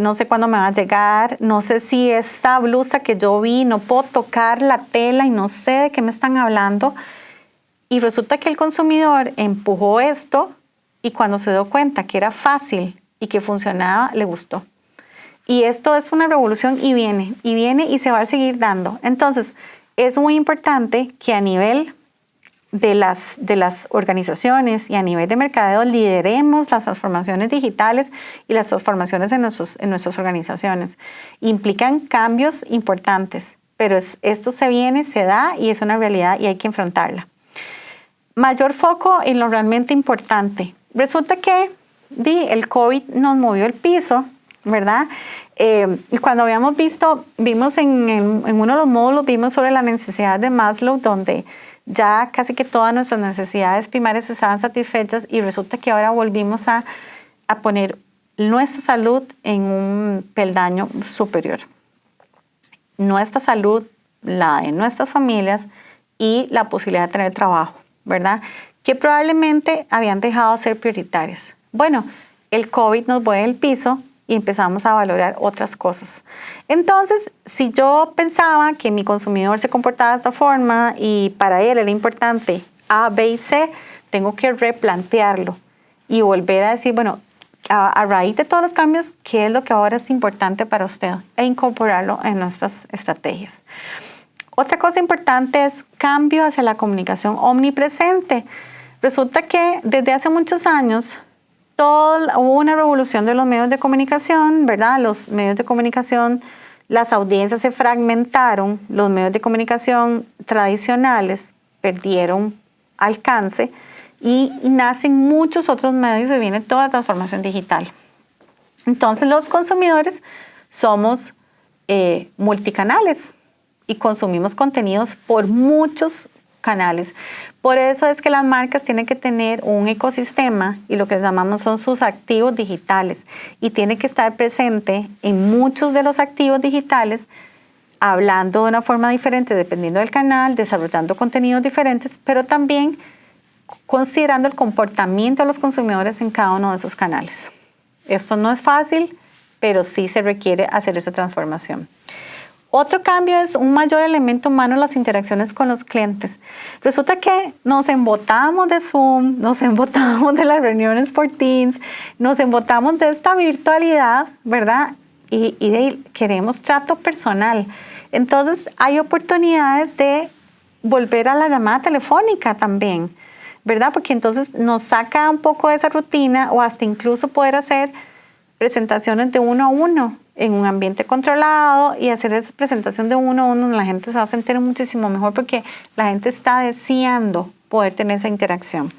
no sé cuándo me va a llegar, no sé si esa blusa que yo vi, no puedo tocar la tela y no sé de qué me están hablando. Y resulta que el consumidor empujó esto y cuando se dio cuenta que era fácil y que funcionaba, le gustó. Y esto es una revolución y viene y se va a seguir dando. Entonces, es muy importante que a nivel de las organizaciones y a nivel de mercadeo lideremos las transformaciones digitales y las transformaciones en nuestras organizaciones. Implican cambios importantes, pero esto se viene, se da y es una realidad y hay que enfrentarla. Mayor foco en lo realmente importante. Resulta que el COVID nos movió el piso, ¿verdad? Y cuando vimos en uno de los módulos, vimos sobre la necesidad de Maslow, donde ya casi que todas nuestras necesidades primarias estaban satisfechas y resulta que ahora volvimos a poner nuestra salud en un peldaño superior. Nuestra salud, la de nuestras familias y la posibilidad de tener trabajo, ¿verdad? Que probablemente habían dejado de ser prioritarias. Bueno, el COVID nos mueve el piso y empezamos a valorar otras cosas. Entonces, si yo pensaba que mi consumidor se comportaba de esta forma y para él era importante A, B y C, tengo que replantearlo y volver a decir, bueno, a raíz de todos los cambios, ¿qué es lo que ahora es importante para usted? E incorporarlo en nuestras estrategias. Otra cosa importante es cambio hacia la comunicación omnipresente. Resulta que desde hace muchos años hubo una revolución de los medios de comunicación, ¿verdad? Los medios de comunicación, las audiencias se fragmentaron, los medios de comunicación tradicionales perdieron alcance y nacen muchos otros medios y viene toda la transformación digital. Entonces los consumidores somos multicanales y consumimos contenidos por muchos canales. Por eso es que las marcas tienen que tener un ecosistema y lo que llamamos son sus activos digitales y tiene que estar presente en muchos de los activos digitales, hablando de una forma diferente dependiendo del canal, desarrollando contenidos diferentes, pero también considerando el comportamiento de los consumidores en cada uno de esos canales. Esto no es fácil, pero sí se requiere hacer esa transformación. Otro cambio es un mayor elemento humano en las interacciones con los clientes. Resulta que nos embotamos de Zoom, nos embotamos de las reuniones por Teams, nos embotamos de esta virtualidad, ¿verdad? Y queremos trato personal. Entonces hay oportunidades de volver a la llamada telefónica también, ¿verdad? Porque entonces nos saca un poco de esa rutina o hasta incluso poder hacer presentaciones de uno a uno en un ambiente controlado y hacer esa presentación de uno a uno, la gente se va a sentir muchísimo mejor porque la gente está deseando poder tener esa interacción.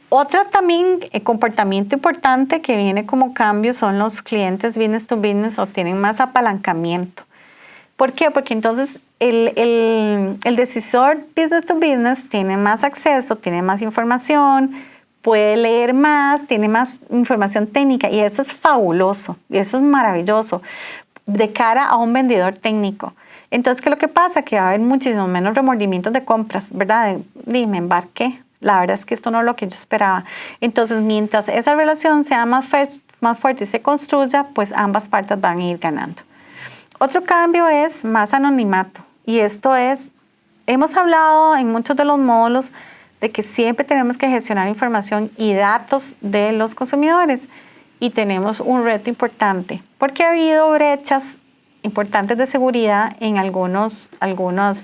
Otro también comportamiento importante que viene como cambio son los clientes business to business obtienen más apalancamiento. ¿Por qué? Porque entonces el decisor business to business tiene más acceso, tiene más información, puede leer más, tiene más información técnica y eso es fabuloso, y eso es maravilloso de cara a un vendedor técnico. Entonces, ¿qué es lo que pasa? Que va a haber muchísimo menos remordimientos de compras, ¿verdad? Me embarqué, la verdad es que esto no es lo que yo esperaba. Entonces, mientras esa relación sea más fuerte y se construya, pues ambas partes van a ir ganando. Otro cambio es más anonimato y esto es, hemos hablado en muchos de los módulos de que siempre tenemos que gestionar información y datos de los consumidores y tenemos un reto importante porque ha habido brechas importantes de seguridad en algunas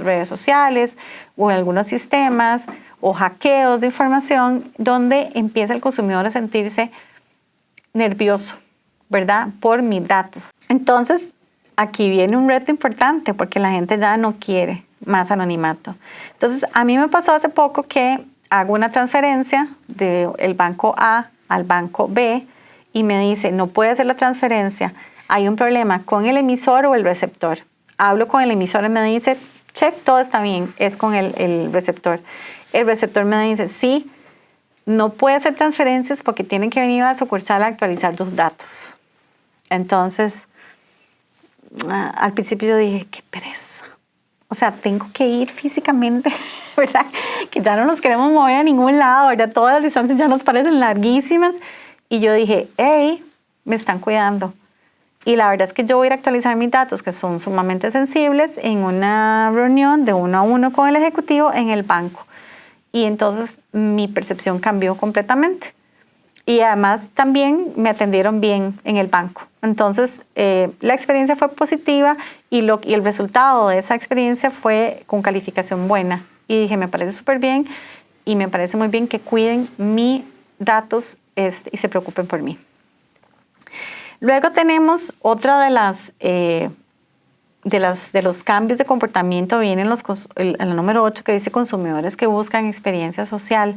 redes sociales o en algunos sistemas o hackeos de información donde empieza el consumidor a sentirse nervioso, ¿verdad? Por mis datos. Entonces, aquí viene un reto importante porque la gente ya no quiere más anonimato. Entonces, a mí me pasó hace poco que hago una transferencia del banco A al banco B y me dice, no puede hacer la transferencia, hay un problema con el emisor o el receptor. Hablo con el emisor y me dice, check, todo está bien, es con el receptor. El receptor me dice, sí, no puede hacer transferencias porque tienen que venir a la sucursal a actualizar tus datos. Entonces, al principio yo dije, qué pereza. O sea, tengo que ir físicamente, ¿verdad? Que ya no nos queremos mover a ningún lado, ¿verdad? Todas las distancias ya nos parecen larguísimas. Y yo dije, hey, me están cuidando. Y la verdad es que yo voy a ir a actualizar mis datos, que son sumamente sensibles, en una reunión de uno a uno con el ejecutivo en el banco. Y entonces mi percepción cambió completamente. Y además también me atendieron bien en el banco. Entonces la experiencia fue positiva y el resultado de esa experiencia fue con calificación buena. Y dije, me parece súper bien y me parece muy bien que cuiden mis datos y se preocupen por mí. Luego tenemos otra de los cambios de comportamiento, viene el número 8 que dice consumidores que buscan experiencia social.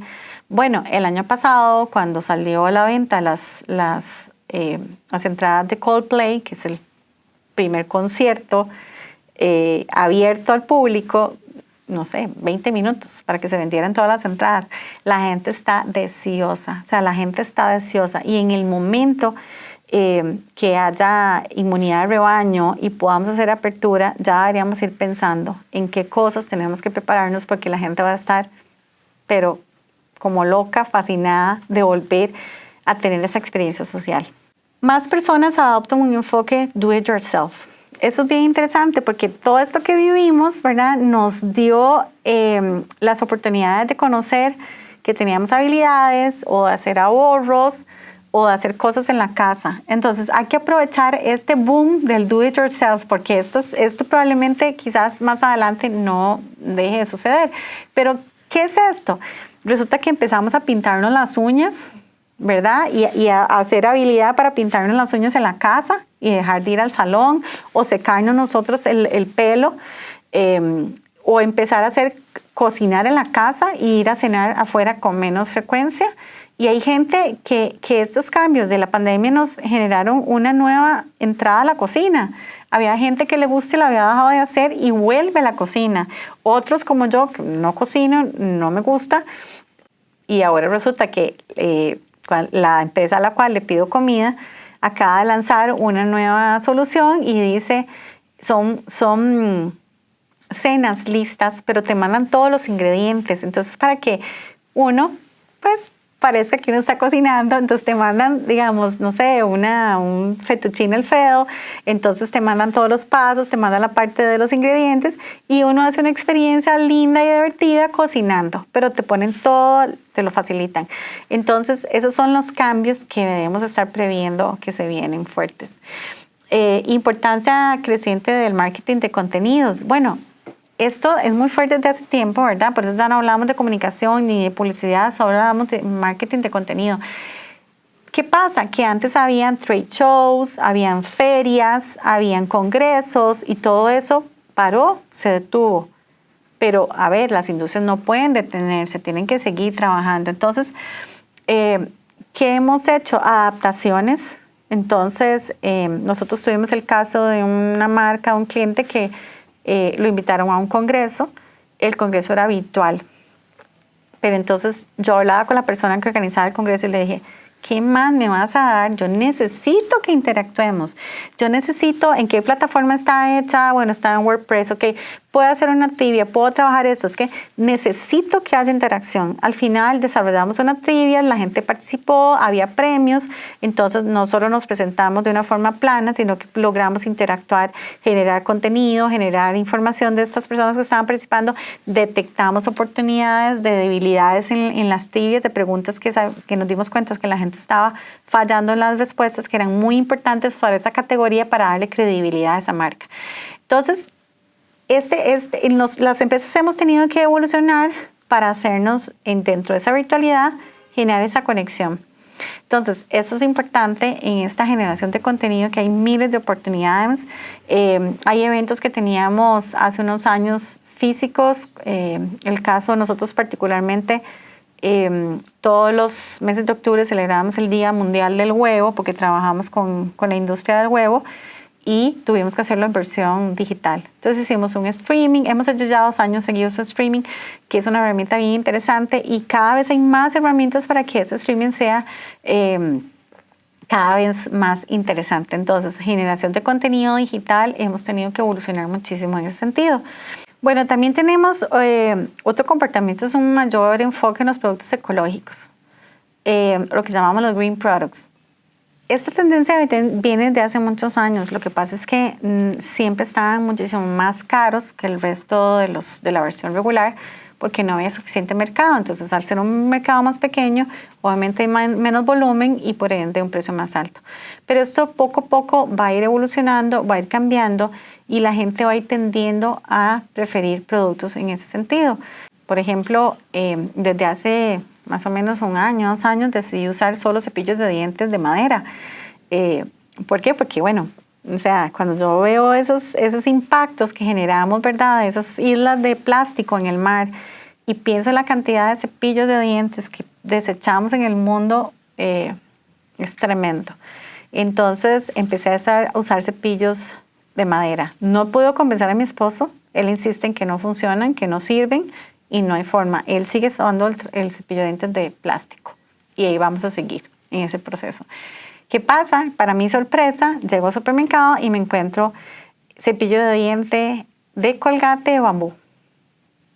Bueno, el año pasado cuando salió a la venta las entradas de Coldplay, que es el primer concierto abierto al público, no sé, 20 minutos para que se vendieran todas las entradas. La gente está deseosa, y en el momento que haya inmunidad de rebaño y podamos hacer apertura, ya deberíamos ir pensando en qué cosas tenemos que prepararnos porque la gente va a estar, pero como loca, fascinada de volver a tener esa experiencia social. Más personas adoptan un enfoque do it yourself. Eso es bien interesante porque todo esto que vivimos, ¿verdad?, nos dio las oportunidades de conocer que teníamos habilidades o de hacer ahorros o de hacer cosas en la casa. Entonces hay que aprovechar este boom del do it yourself, porque esto probablemente quizás más adelante no deje de suceder. Pero, ¿qué es esto? Resulta que empezamos a pintarnos las uñas, ¿verdad? Y a hacer habilidad para pintarnos las uñas en la casa y dejar de ir al salón, o secarnos nosotros el pelo, o empezar a cocinar en la casa y ir a cenar afuera con menos frecuencia. Y hay gente que estos cambios de la pandemia nos generaron una nueva entrada a la cocina. Había gente que le gusta y lo había dejado de hacer y vuelve a la cocina. Otros como yo, que no cocino, no me gusta. Y ahora resulta que la empresa a la cual le pido comida acaba de lanzar una nueva solución y dice, son cenas listas, pero te mandan todos los ingredientes. Entonces, para que uno, pues, parezca que uno está cocinando, entonces te mandan, digamos, no sé, un fettuccine Alfredo, entonces te mandan todos los pasos, te mandan la parte de los ingredientes y uno hace una experiencia linda y divertida cocinando, pero te ponen todo, te lo facilitan. Entonces, esos son los cambios que debemos estar previendo que se vienen fuertes. Importancia creciente del marketing de contenidos. Bueno, esto es muy fuerte desde hace tiempo, ¿verdad? Por eso ya no hablamos de comunicación ni de publicidad, solo hablamos de marketing de contenido. ¿Qué pasa? Que antes habían trade shows, habían ferias, habían congresos y todo eso paró, se detuvo. Pero, a ver, las industrias no pueden detenerse, tienen que seguir trabajando. Entonces, ¿qué hemos hecho? Adaptaciones. Entonces, nosotros tuvimos el caso de una marca, un cliente que lo invitaron a un congreso. El congreso era virtual. Pero entonces yo hablaba con la persona que organizaba el congreso y le dije, ¿qué más me vas a dar? Yo necesito que interactuemos. Yo necesito, ¿en qué plataforma está hecha? Bueno, está en WordPress, ok. Puedo hacer una trivia, puedo trabajar eso. Es que necesito que haya interacción. Al final desarrollamos una trivia, la gente participó, había premios. Entonces no solo nos presentamos de una forma plana, sino que logramos interactuar, generar contenido, generar información de estas personas que estaban participando. Detectamos oportunidades de debilidades en las trivias, de preguntas que nos dimos cuenta que la gente estaba fallando en las respuestas, que eran muy importantes para esa categoría para darle credibilidad a esa marca. Entonces, las empresas hemos tenido que evolucionar para hacernos, dentro de esa virtualidad, generar esa conexión. Entonces, eso es importante en esta generación de contenido, que hay miles de oportunidades. Hay eventos que teníamos hace unos años físicos. El caso de nosotros particularmente, todos los meses de octubre celebramos el Día Mundial del Huevo, porque trabajamos con la industria del huevo, y tuvimos que hacerlo en versión digital. Entonces hicimos un streaming, hemos hecho ya 2 años seguidos de streaming, que es una herramienta bien interesante, y cada vez hay más herramientas para que ese streaming sea cada vez más interesante. Entonces, generación de contenido digital, hemos tenido que evolucionar muchísimo en ese sentido. Bueno, también tenemos otro comportamiento, es un mayor enfoque en los productos ecológicos, lo que llamamos los green products. Esta tendencia viene de hace muchos años. Lo que pasa es que siempre estaban muchísimo más caros que el resto de la versión regular, porque no había suficiente mercado. Entonces, al ser un mercado más pequeño, obviamente hay menos volumen y por ende un precio más alto. Pero esto poco a poco va a ir evolucionando, va a ir cambiando, y la gente va a ir tendiendo a preferir productos en ese sentido. Por ejemplo, desde hace más o menos 1 año, 2 años, decidí usar solo cepillos de dientes de madera. ¿Por qué? Porque, bueno, o sea, cuando yo veo esos impactos que generamos, ¿verdad? Esas islas de plástico en el mar, y pienso en la cantidad de cepillos de dientes que desechamos en el mundo, es tremendo. Entonces empecé a usar cepillos de madera. No puedo convencer a mi esposo. Él insiste en que no funcionan, que no sirven, y no hay forma. Él sigue usando el cepillo de dientes de plástico, y ahí vamos a seguir en ese proceso. ¿Qué pasa? Para mi sorpresa, llego al supermercado y me encuentro cepillo de diente de Colgate de bambú.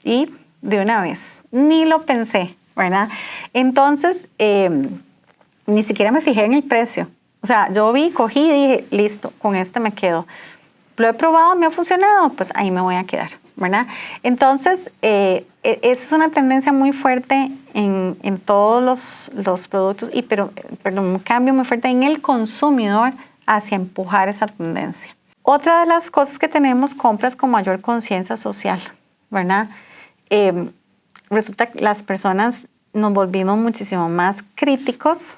Y de una vez, ni lo pensé, ¿verdad? Entonces, ni siquiera me fijé en el precio. O sea, yo cogí y dije, listo, con este me quedo. Lo he probado, me ha funcionado, pues ahí me voy a quedar. ¿verdad? Entonces, esa es una tendencia muy fuerte en todos los productos, pero un cambio muy fuerte en el consumidor hacia empujar esa tendencia. Otra de las cosas que tenemos, compras con mayor conciencia social, ¿verdad? Resulta que las personas nos volvimos muchísimo más críticos,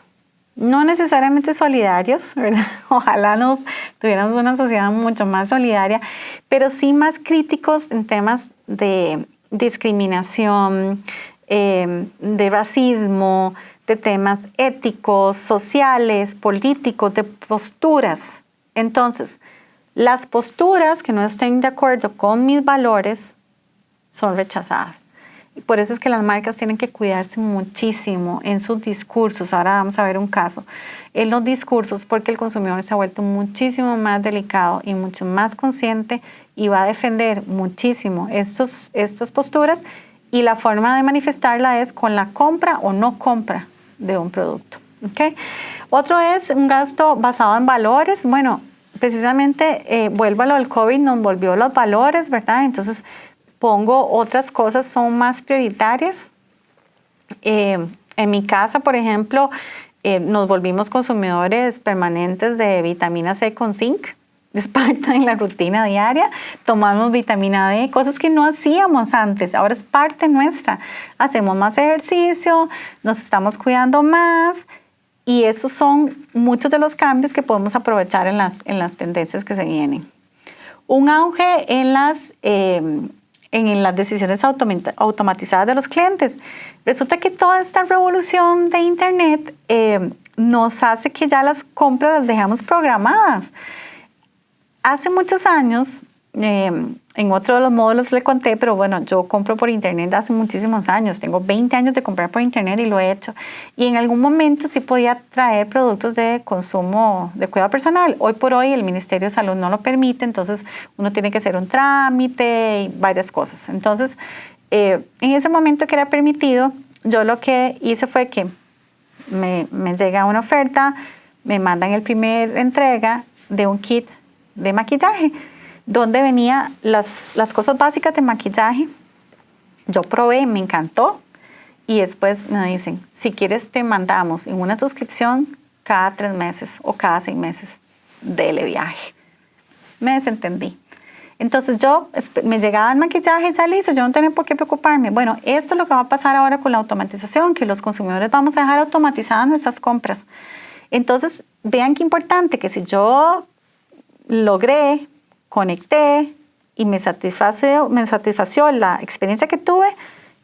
no necesariamente solidarios, ¿verdad? Ojalá tuviéramos una sociedad mucho más solidaria, pero sí más críticos en temas de discriminación, de racismo, de temas éticos, sociales, políticos, de posturas. Entonces, las posturas que no estén de acuerdo con mis valores son rechazadas. Y por eso es que las marcas tienen que cuidarse muchísimo en sus discursos. Ahora vamos a ver un caso. En los discursos, porque el consumidor se ha vuelto muchísimo más delicado y mucho más consciente y va a defender muchísimo estas posturas, y la forma de manifestarla es con la compra o no compra de un producto. ¿Okay? Otro es un gasto basado en valores. Bueno, precisamente vuelvo a lo del COVID, nos volvió los valores, ¿verdad? Entonces, pongo otras cosas, son más prioritarias. En mi casa, por ejemplo, nos volvimos consumidores permanentes de vitamina C con zinc. Es parte de la rutina diaria. Tomamos vitamina D, cosas que no hacíamos antes. Ahora es parte nuestra. Hacemos más ejercicio, nos estamos cuidando más. Y esos son muchos de los cambios que podemos aprovechar en las tendencias que se vienen. Un auge en las decisiones automatizadas de los clientes. Resulta que toda esta revolución de Internet nos hace que ya las compras las dejamos programadas. Hace muchos años, en otro de los módulos le conté, pero bueno, yo compro por Internet hace muchísimos años. Tengo 20 años de comprar por Internet y lo he hecho. Y en algún momento sí podía traer productos de consumo de cuidado personal. Hoy por hoy el Ministerio de Salud no lo permite, entonces uno tiene que hacer un trámite y varias cosas. Entonces, en ese momento que era permitido, yo lo que hice fue que me llega una oferta, me mandan el primer entrega de un kit de maquillaje, donde venía las cosas básicas de maquillaje. Yo probé, me encantó, y después me dicen, si quieres te mandamos en una suscripción cada 3 meses o cada 6 meses, dele viaje. Me desentendí. Entonces me llegaba el maquillaje ya listo, yo no tenía por qué preocuparme. Bueno, esto es lo que va a pasar ahora con la automatización, que los consumidores vamos a dejar automatizadas nuestras compras. Entonces, vean qué importante que si yo logré, conecté y me satisfació la experiencia que tuve,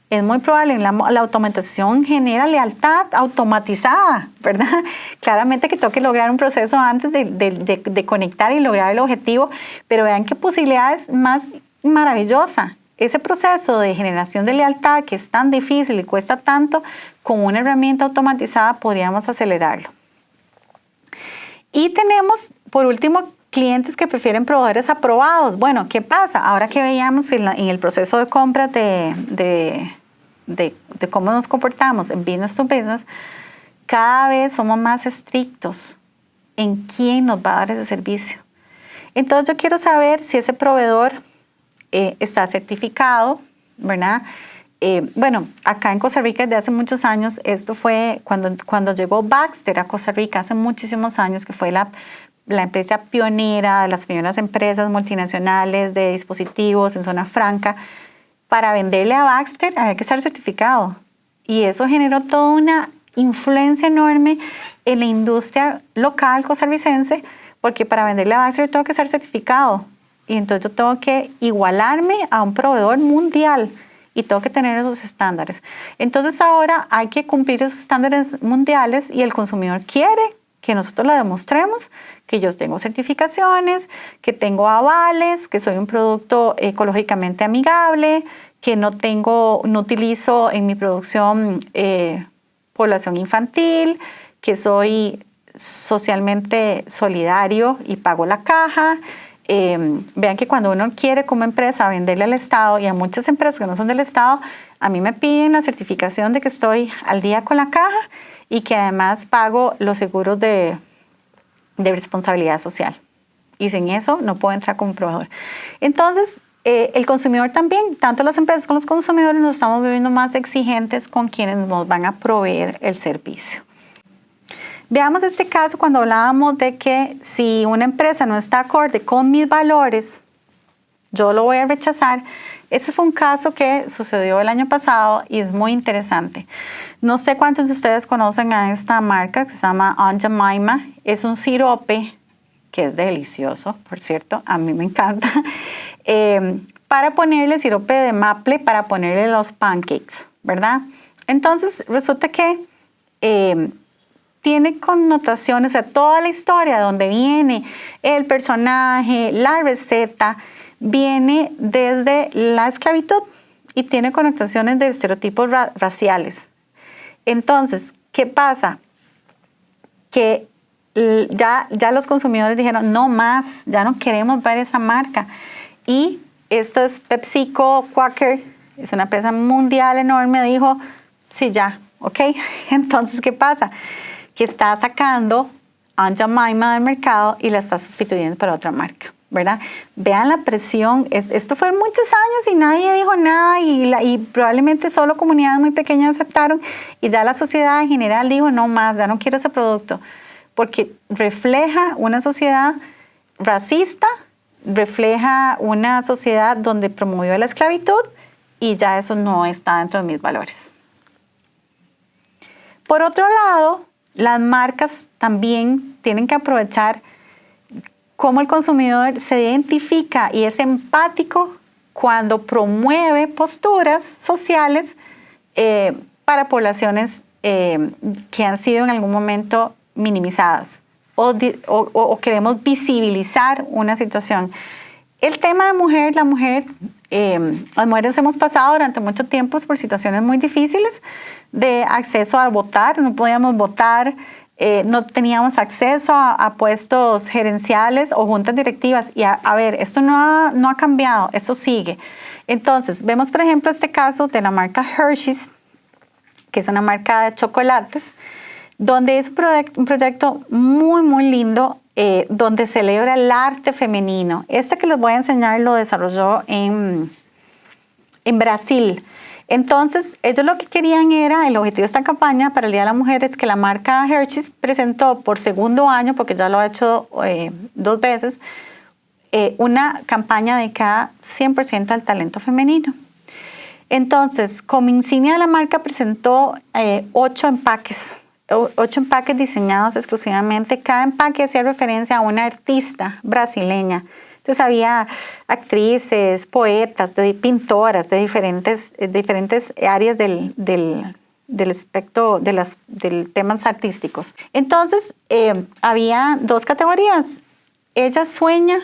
es muy probable que la automatización genera lealtad automatizada, ¿verdad? Claramente que tengo que lograr un proceso antes de conectar y lograr el objetivo, pero vean qué posibilidades más maravillosa. Ese proceso de generación de lealtad que es tan difícil y cuesta tanto, con una herramienta automatizada podríamos acelerarlo. Y tenemos, por último, clientes que prefieren proveedores aprobados. Bueno, ¿qué pasa? Ahora que veíamos en el proceso de compras de cómo nos comportamos en business to business, cada vez somos más estrictos en quién nos va a dar ese servicio. Entonces yo quiero saber si ese proveedor está certificado, ¿verdad? Bueno, acá en Costa Rica desde hace muchos años, esto fue cuando llegó Baxter a Costa Rica, hace muchísimos años, que fue la empresa pionera, de las primeras empresas multinacionales de dispositivos en zona franca. Para venderle a Baxter había que estar certificado. Y eso generó toda una influencia enorme en la industria local costarricense, porque para venderle a Baxter tengo que estar certificado. Y entonces yo tengo que igualarme a un proveedor mundial y tengo que tener esos estándares. Entonces ahora hay que cumplir esos estándares mundiales y el consumidor quiere que nosotros le demostremos que yo tengo certificaciones, que tengo avales, que soy un producto ecológicamente amigable, que no utilizo en mi producción población infantil, que soy socialmente solidario y pago la caja. Vean que cuando uno quiere como empresa venderle al Estado, y a muchas empresas que no son del Estado, a mí me piden la certificación de que estoy al día con la caja y que además pago los seguros de responsabilidad social. Y sin eso no puedo entrar como proveedor. Entonces, el consumidor también, tanto las empresas como los consumidores, nos estamos volviendo más exigentes con quienes nos van a proveer el servicio. Veamos este caso cuando hablábamos de que si una empresa no está acorde con mis valores, yo lo voy a rechazar. Ese fue un caso que sucedió el año pasado y es muy interesante. No sé cuántos de ustedes conocen a esta marca que se llama Aunt Jemima. Es un sirope que es delicioso, por cierto, a mí me encanta. Para ponerle sirope de maple, para ponerle los pancakes, ¿verdad? Entonces resulta que tiene connotaciones, o sea, toda la historia donde viene el personaje, la receta, viene desde la esclavitud y tiene connotaciones de estereotipos raciales. Entonces, ¿qué pasa? Que ya los consumidores dijeron, no más, ya no queremos ver esa marca. Y esto es PepsiCo, Quaker, es una empresa mundial enorme, dijo, sí, ya, ¿ok? Entonces, ¿qué pasa? Que está sacando Aunt Jemima del mercado y la está sustituyendo por otra marca, ¿verdad? Vean la presión, esto fue muchos años y nadie dijo nada y probablemente solo comunidades muy pequeñas aceptaron y ya la sociedad en general dijo, no más, ya no quiero ese producto, porque refleja una sociedad racista, refleja una sociedad donde promovió la esclavitud y ya eso no está dentro de mis valores. Por otro lado, las marcas también tienen que aprovechar cómo el consumidor se identifica y es empático cuando promueve posturas sociales para poblaciones que han sido en algún momento minimizadas o queremos visibilizar una situación. El tema de las mujeres hemos pasado durante mucho tiempo por situaciones muy difíciles de acceso a votar, no podíamos votar, no teníamos acceso a puestos gerenciales o juntas directivas. Y a ver, esto no ha cambiado, esto sigue. Entonces, vemos por ejemplo este caso de la marca Hershey's, que es una marca de chocolates, donde es un proyecto muy, muy lindo, donde celebra el arte femenino. Este que les voy a enseñar lo desarrolló en Brasil. Entonces, ellos lo que querían era, el objetivo de esta campaña para el Día de la Mujer es que la marca Hershey's presentó por segundo año, porque ya lo ha hecho 2 veces, una campaña dedicada 100% al talento femenino. Entonces, como insignia de la marca presentó 8 empaques diseñados exclusivamente. Cada empaque hacía referencia a una artista brasileña. Entonces había actrices, poetas, pintoras de diferentes áreas del espectro, de temas artísticos. Entonces había 2 categorías, ella sueña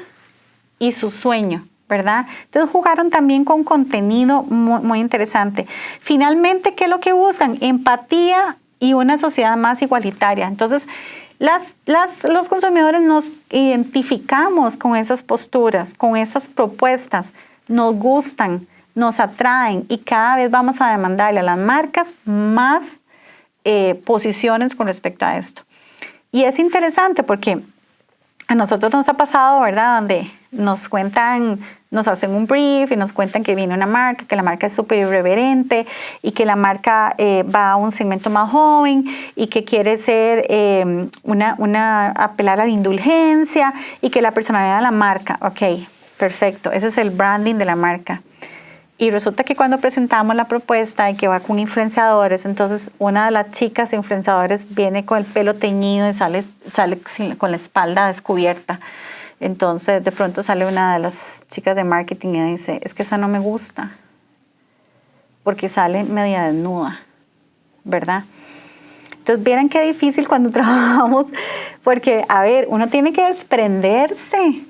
y su sueño, ¿verdad? Entonces jugaron también con contenido muy, muy interesante. Finalmente, ¿qué es lo que buscan? Empatía y una sociedad más igualitaria. Entonces, los consumidores nos identificamos con esas posturas, con esas propuestas, nos gustan, nos atraen y cada vez vamos a demandarle a las marcas más posiciones con respecto a esto. Y es interesante porque a nosotros nos ha pasado, ¿verdad? Donde nos cuentan, nos hacen un brief y nos cuentan que viene una marca, que la marca es súper irreverente y que la marca va a un segmento más joven y que quiere ser apelar a la indulgencia y que la personalidad de la marca, ok, perfecto, ese es el branding de la marca. Y resulta que cuando presentamos la propuesta y que va con influenciadores, entonces una de las chicas influenciadores viene con el pelo teñido y sale con la espalda descubierta. Entonces de pronto sale una de las chicas de marketing y dice, es que esa no me gusta, porque sale media desnuda, ¿verdad? Entonces vieran qué difícil cuando trabajamos, porque a ver, uno tiene que desprenderse.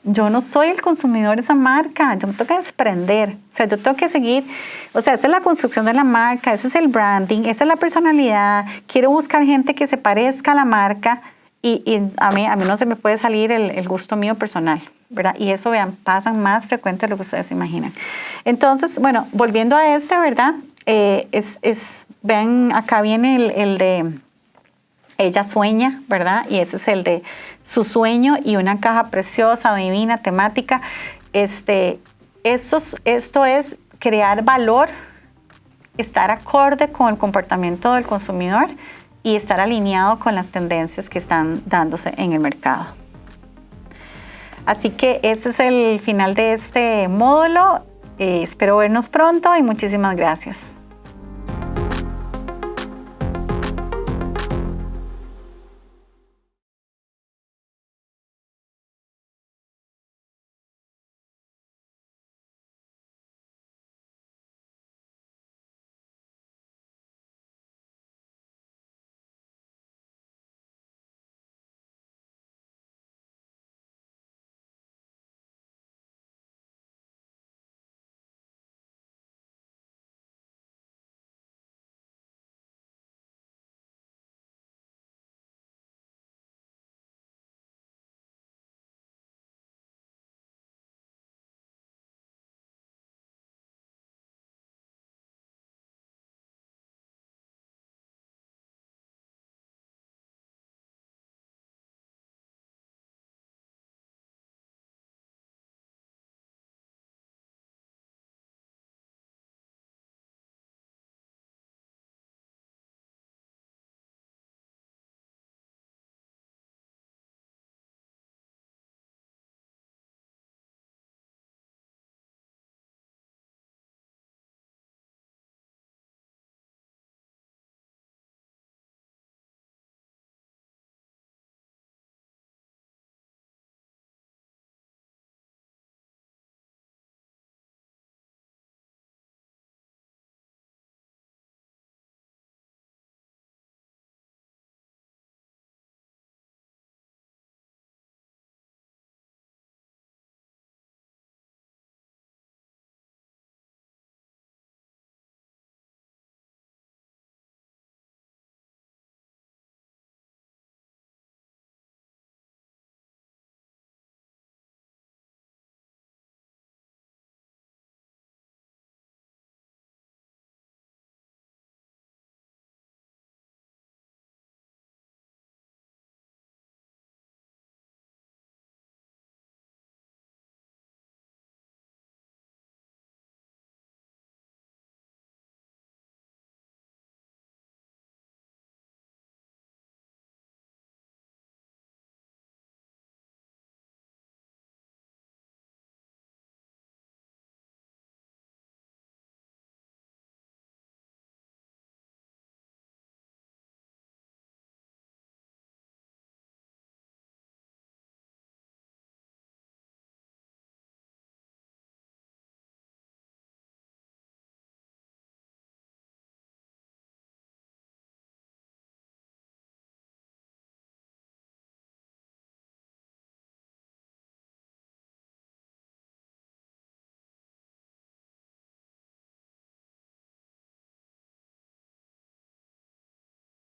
Yo no soy el consumidor de esa marca, yo me tengo que desprender, o sea, yo tengo que seguir, o sea, esa es la construcción de la marca, ese es el branding, esa es la personalidad, quiero buscar gente que se parezca a la marca y a mí no se me puede salir el gusto mío personal, ¿verdad? Y eso, vean, pasa más frecuente de lo que ustedes se imaginan. Entonces, bueno, volviendo a ¿verdad? Vean, acá viene el de ella sueña, ¿verdad? Y ese es el de su sueño y una caja preciosa, divina, temática. Esto es crear valor, estar acorde con el comportamiento del consumidor y estar alineado con las tendencias que están dándose en el mercado. Así que ese es el final de este módulo. Espero vernos pronto y muchísimas gracias.